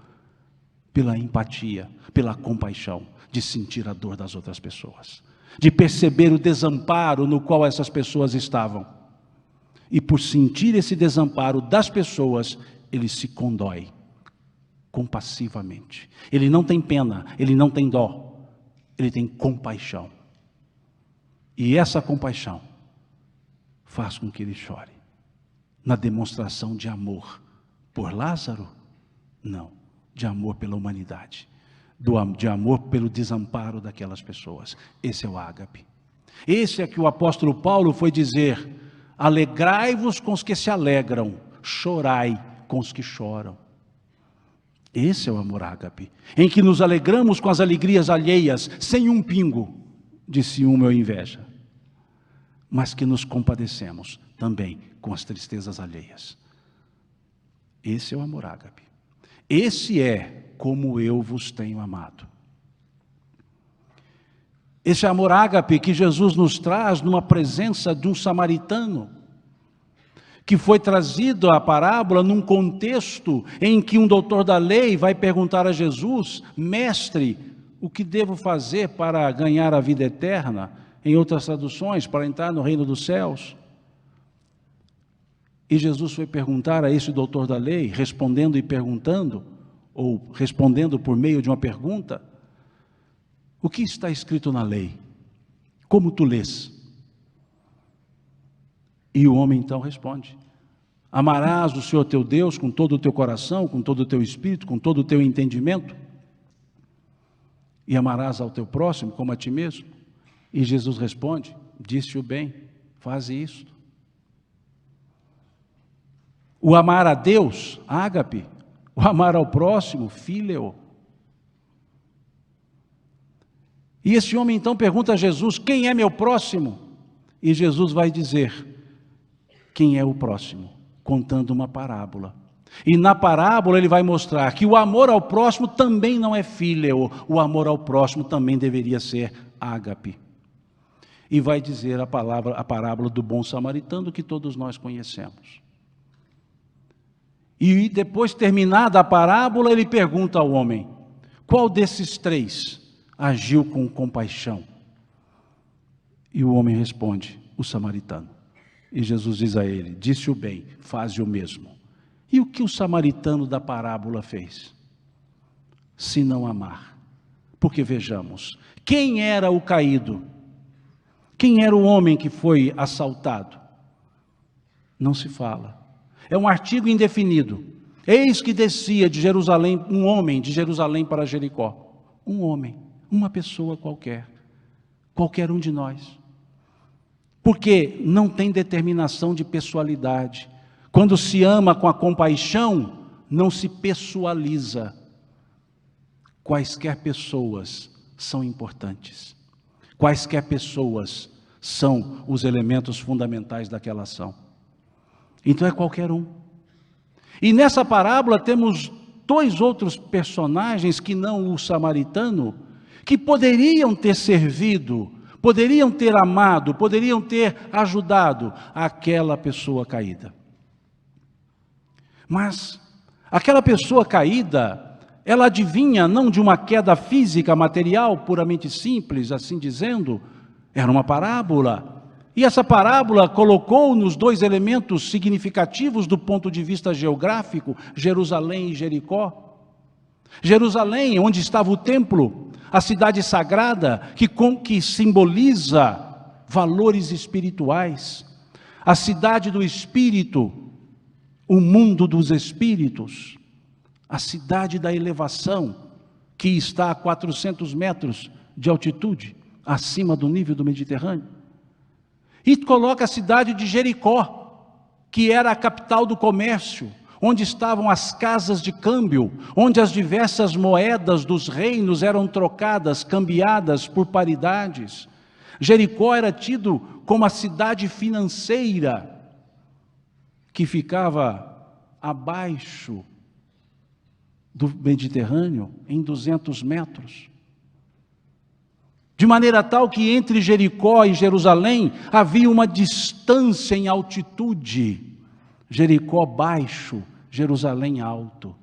Pela empatia, pela compaixão, de sentir a dor das outras pessoas, de perceber o desamparo no qual essas pessoas estavam. E por sentir esse desamparo das pessoas, ele se condói compassivamente. Ele não tem pena, ele não tem dó, ele tem compaixão. E essa compaixão faz com que ele chore. Na demonstração de amor por Lázaro? Não. De amor pela humanidade, de amor pelo desamparo daquelas pessoas. Esse é o ágape. Esse é que o apóstolo Paulo foi dizer: alegrai-vos com os que se alegram, chorai com os que choram. Esse é o amor ágape, em que nos alegramos com as alegrias alheias, sem um pingo de ciúme ou inveja, mas que nos compadecemos também com as tristezas alheias. Esse é o amor ágape. Esse é como eu vos tenho amado. Esse amor ágape que Jesus nos traz numa presença de um samaritano, que foi trazido a parábola num contexto em que um doutor da lei vai perguntar a Jesus: mestre, o que devo fazer para ganhar a vida eterna? Em outras traduções, para entrar no reino dos céus. E Jesus foi perguntar a esse doutor da lei, respondendo e perguntando, ou respondendo por meio de uma pergunta: o que está escrito na lei? Como tu lês? E o homem então responde: amarás o Senhor teu Deus com todo o teu coração, com todo o teu espírito, com todo o teu entendimento, e amarás ao teu próximo como a ti mesmo. E Jesus responde: disse-o bem, faze isto. O amar a Deus, ágape, o amar ao próximo, fíleo. E esse homem então pergunta a Jesus: quem é meu próximo? E Jesus vai dizer quem é o próximo, contando uma parábola. E na parábola ele vai mostrar que o amor ao próximo também não é fíleo, o amor ao próximo também deveria ser ágape. E vai dizer a parábola do bom samaritano, que todos nós conhecemos. E depois, terminada a parábola, ele pergunta ao homem: qual desses três agiu com compaixão? E o homem responde: o samaritano. E Jesus diz a ele: disse-o bem, faze o mesmo. E o que o samaritano da parábola fez? Se não amar. Porque vejamos, quem era o caído? Quem era o homem que foi assaltado? Não se fala. É um artigo indefinido. Eis que descia de Jerusalém um homem de Jerusalém para Jericó. Um homem, uma pessoa qualquer um de nós. Porque não tem determinação de pessoalidade. Quando se ama com a compaixão, não se pessoaliza. Quaisquer pessoas são importantes. Quaisquer pessoas são os elementos fundamentais daquela ação. Então é qualquer um. E nessa parábola temos dois outros personagens que não o samaritano, que poderiam ter servido, poderiam ter amado, poderiam ter ajudado aquela pessoa caída. Mas aquela pessoa caída, ela adivinha não de uma queda física, material, puramente simples, assim dizendo, era uma parábola. E essa parábola colocou nos dois elementos significativos do ponto de vista geográfico, Jerusalém e Jericó. Jerusalém, onde estava o templo, a cidade sagrada, que simboliza valores espirituais. A cidade do Espírito, o mundo dos espíritos. A cidade da elevação, que está a 400 metros de altitude, acima do nível do Mediterrâneo. E coloca a cidade de Jericó, que era a capital do comércio, onde estavam as casas de câmbio, onde as diversas moedas dos reinos eram trocadas, cambiadas por paridades. Jericó era tido como a cidade financeira, que ficava abaixo do Mediterrâneo, em 200 metros. De maneira tal que entre Jericó e Jerusalém havia uma distância em altitude. Jericó baixo, Jerusalém alto.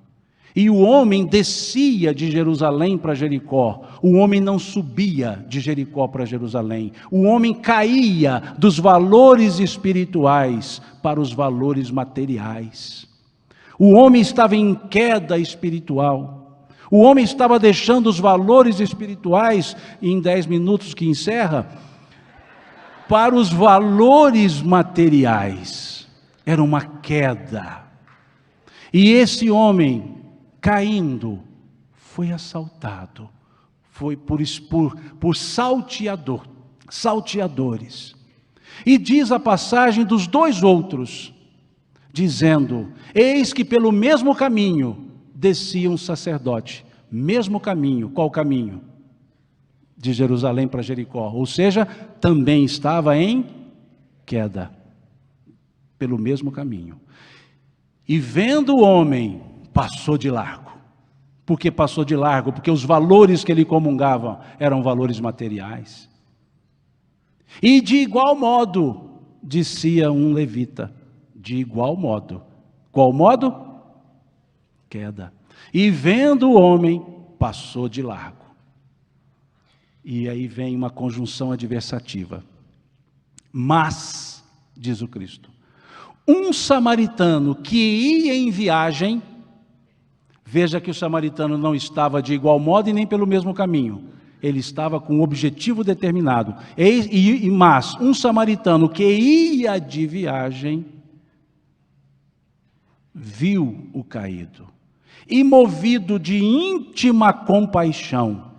E o homem descia de Jerusalém para Jericó. O homem não subia de Jericó para Jerusalém. O homem caía dos valores espirituais para os valores materiais. O homem estava em queda espiritual. O homem estava deixando os valores espirituais, em 10 minutos que encerra, para os valores materiais. Era uma queda. E esse homem, caindo, foi assaltado. Foi por salteadores. E diz a passagem dos dois outros, dizendo: eis que pelo mesmo caminho descia um sacerdote, mesmo caminho. Qual caminho? De Jerusalém para Jericó, ou seja, também estava em queda, pelo mesmo caminho. E vendo o homem, passou de largo. Por que passou de largo? Porque os valores que ele comungava eram valores materiais. E de igual modo, descia um levita, de igual modo. Qual modo? Queda. E vendo o homem, passou de largo. E aí vem uma conjunção adversativa. Mas, diz o Cristo, Um samaritano que ia em viagem, veja que o samaritano não estava de igual modo e nem pelo mesmo caminho. Ele estava com um objetivo determinado. Mas um samaritano que ia de viagem, viu o caído e, movido de íntima compaixão,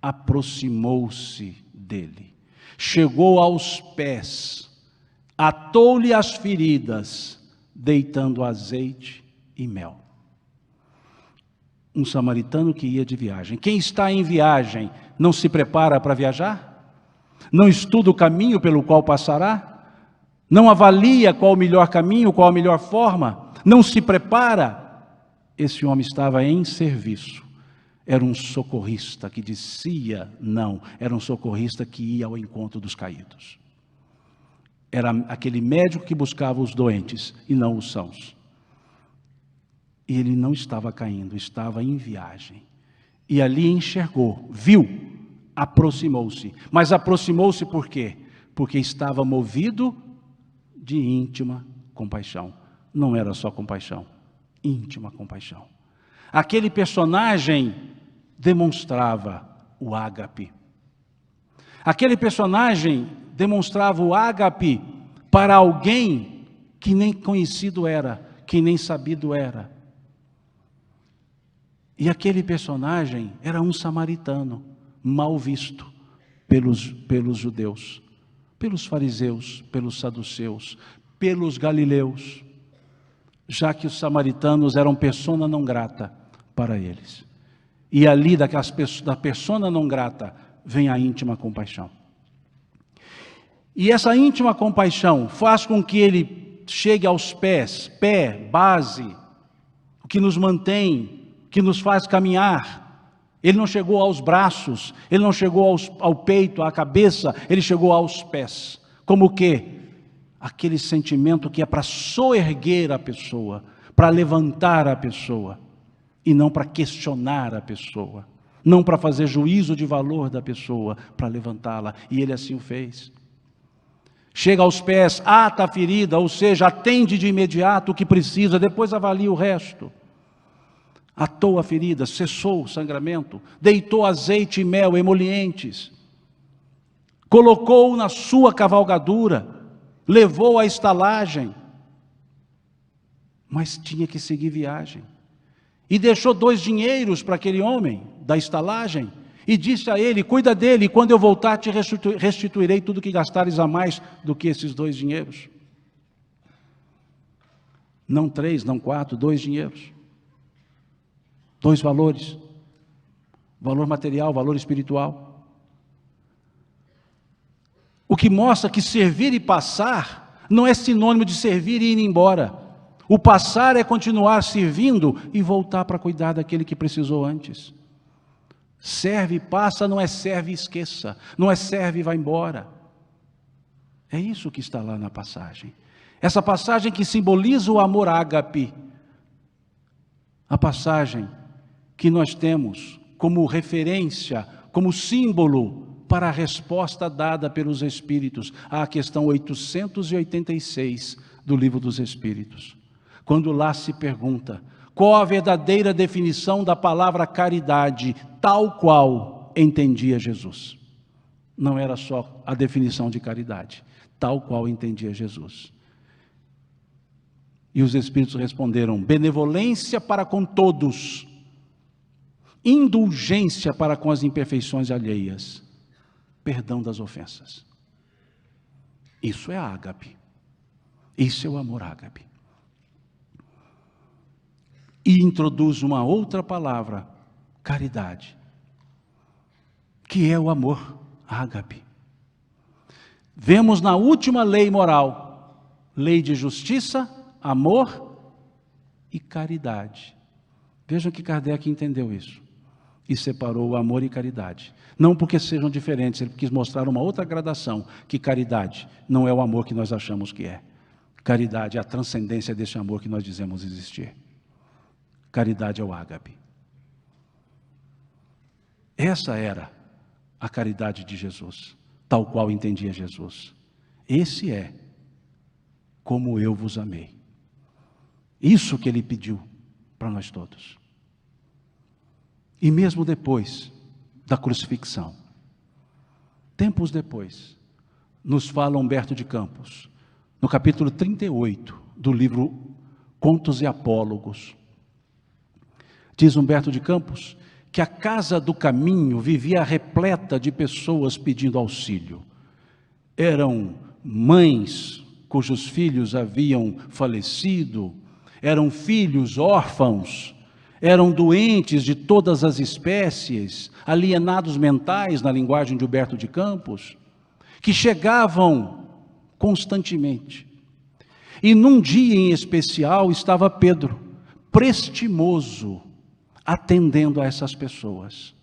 aproximou-se dele, chegou aos pés, atou-lhe as feridas, deitando azeite e mel. Um samaritano que ia de viagem. Quem está em viagem não se prepara para viajar? Não estuda o caminho pelo qual passará? Não avalia qual o melhor caminho, qual a melhor forma? Não se prepara? Esse homem estava em serviço. Era um socorrista que dizia não. Era um socorrista que ia ao encontro dos caídos. Era aquele médico que buscava os doentes e não os sãos. E ele não estava caindo, estava em viagem. E ali enxergou, viu, aproximou-se. Mas aproximou-se por quê? Porque estava movido de íntima compaixão. Não era só compaixão, íntima compaixão. Aquele personagem demonstrava o ágape. Aquele personagem demonstrava o ágape para alguém que nem conhecido era, que nem sabido era. E aquele personagem era um samaritano, mal visto pelos judeus, pelos fariseus, pelos saduceus, pelos galileus, já que os samaritanos eram persona não grata para eles. E ali da persona não grata vem a íntima compaixão. E essa íntima compaixão faz com que ele chegue aos pés, base, o que nos mantém, que nos faz caminhar. Ele não chegou aos braços, ele não chegou ao peito, à cabeça, ele chegou aos pés. Como o quê? Aquele sentimento que é para soerguer a pessoa, para levantar a pessoa, e não para questionar a pessoa, não para fazer juízo de valor da pessoa, para levantá-la, e ele assim o fez. Chega aos pés, ata a ferida, ou seja, atende de imediato o que precisa, depois avalia o resto. Atou a ferida, cessou o sangramento, deitou azeite e mel, emolientes, colocou na sua cavalgadura, levou à estalagem, mas tinha que seguir viagem. E deixou 2 dinheiros para aquele homem da estalagem, e disse a ele: cuida dele, e quando eu voltar te restituirei tudo que gastares a mais do que esses 2 dinheiros. Não 3, não 4, 2 dinheiros. 2 valores, valor material, valor espiritual. O que mostra que servir e passar não é sinônimo de servir e ir embora. O passar é continuar servindo e voltar para cuidar daquele que precisou antes. Serve e passa não é serve e esqueça, não é serve e vai embora. É isso que está lá na passagem. Essa passagem que simboliza o amor ágape. A passagem que nós temos como referência, como símbolo para a resposta dada pelos Espíritos à questão 886 do Livro dos Espíritos. Quando lá se pergunta, qual a verdadeira definição da palavra caridade, tal qual entendia Jesus? Não era só a definição de caridade, tal qual entendia Jesus. E os Espíritos responderam: benevolência para com todos, indulgência para com as imperfeições alheias, perdão das ofensas. Isso é ágape. Isso é o amor ágape. E introduz uma outra palavra, caridade, que é o amor ágape. Vemos na última lei moral, lei de justiça, amor e caridade. Vejam que Kardec entendeu isso e separou o amor e caridade. Não porque sejam diferentes, ele quis mostrar uma outra gradação, que caridade não é o amor que nós achamos que é. Caridade é a transcendência desse amor que nós dizemos existir. Caridade é o ágape. Essa era a caridade de Jesus, tal qual entendia Jesus. Esse é como eu vos amei. Isso que ele pediu para nós todos. E mesmo depois da crucifixão, tempos depois, nos fala Humberto de Campos, no capítulo 38 do livro Contos e Apólogos. Diz Humberto de Campos que a casa do caminho vivia repleta de pessoas pedindo auxílio. Eram mães cujos filhos haviam falecido, eram filhos órfãos, eram doentes de todas as espécies, alienados mentais, na linguagem de Humberto de Campos, que chegavam constantemente. E num dia em especial estava Pedro, prestimoso, atendendo a essas pessoas.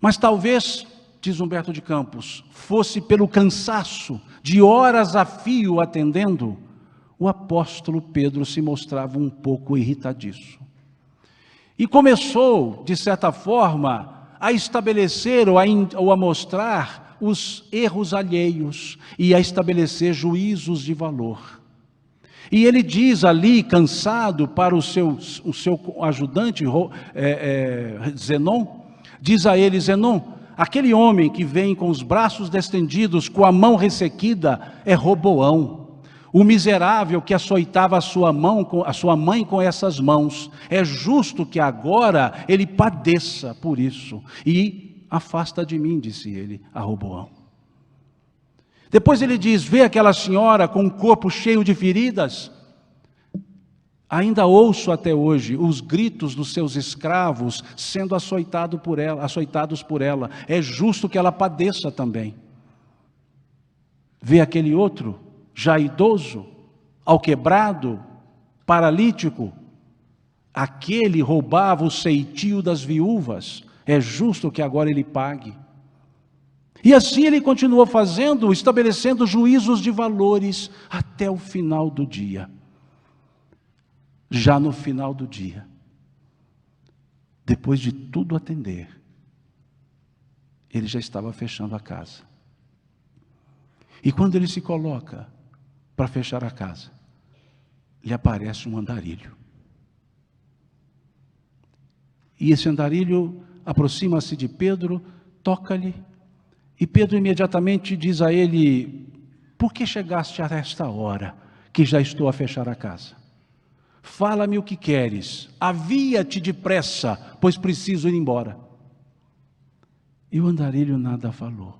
Mas talvez, diz Humberto de Campos, fosse pelo cansaço de horas a fio atendendo, o apóstolo Pedro se mostrava um pouco irritadiço. E começou, de certa forma, a estabelecer ou a mostrar os erros alheios e a estabelecer juízos de valor. E ele diz ali, cansado, para o seu ajudante, Zenon, diz a ele: Zenon, aquele homem que vem com os braços estendidos, com a mão ressequida, é Roboão, o miserável que açoitava a sua mãe com essas mãos. É justo que agora ele padeça por isso. E afasta de mim, disse ele a Roboão. Depois ele diz: vê aquela senhora com o corpo cheio de feridas? Ainda ouço até hoje os gritos dos seus escravos sendo açoitados por ela. É justo que ela padeça também. Vê aquele outro, já idoso, alquebrado, paralítico? Aquele roubava o ceitio das viúvas. É justo que agora ele pague. E assim ele continuou fazendo, estabelecendo juízos de valores até o final do dia. Já no final do dia, depois de tudo atender, ele já estava fechando a casa. E quando ele se coloca para fechar a casa, lhe aparece um andarilho. E esse andarilho aproxima-se de Pedro, toca-lhe, e Pedro imediatamente diz a ele: por que chegaste a esta hora, que já estou a fechar a casa? Fala-me o que queres, avia-te depressa, pois preciso ir embora. E o andarilho nada falou.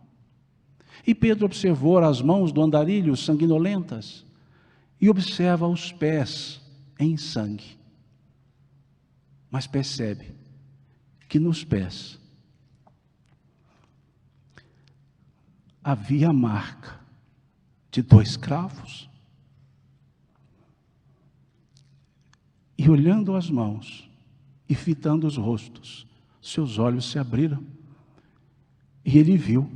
E Pedro observou as mãos do andarilho sanguinolentas, e observa os pés em sangue. Mas percebe que nos pés havia a marca de 2 cravos. E olhando as mãos e fitando os rostos, seus olhos se abriram e ele viu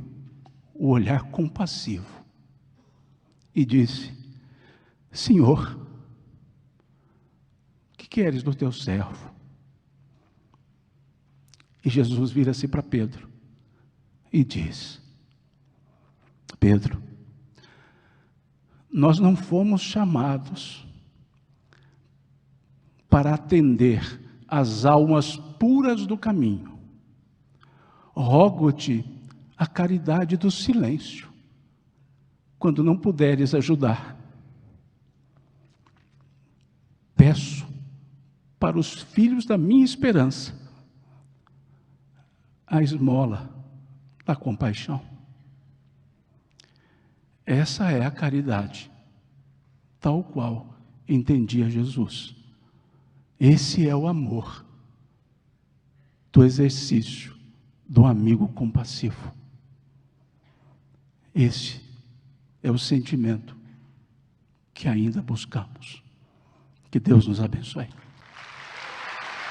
o olhar compassivo e disse: Senhor, o que queres do teu servo? E Jesus vira-se para Pedro e diz: Pedro, nós não fomos chamados para atender as almas puras do caminho. Rogo-te a caridade do silêncio, quando não puderes ajudar. Peço para os filhos da minha esperança a esmola da compaixão. Essa é a caridade, tal qual entendia Jesus. Esse é o amor do exercício do amigo compassivo. Esse é o sentimento que ainda buscamos. Que Deus nos abençoe.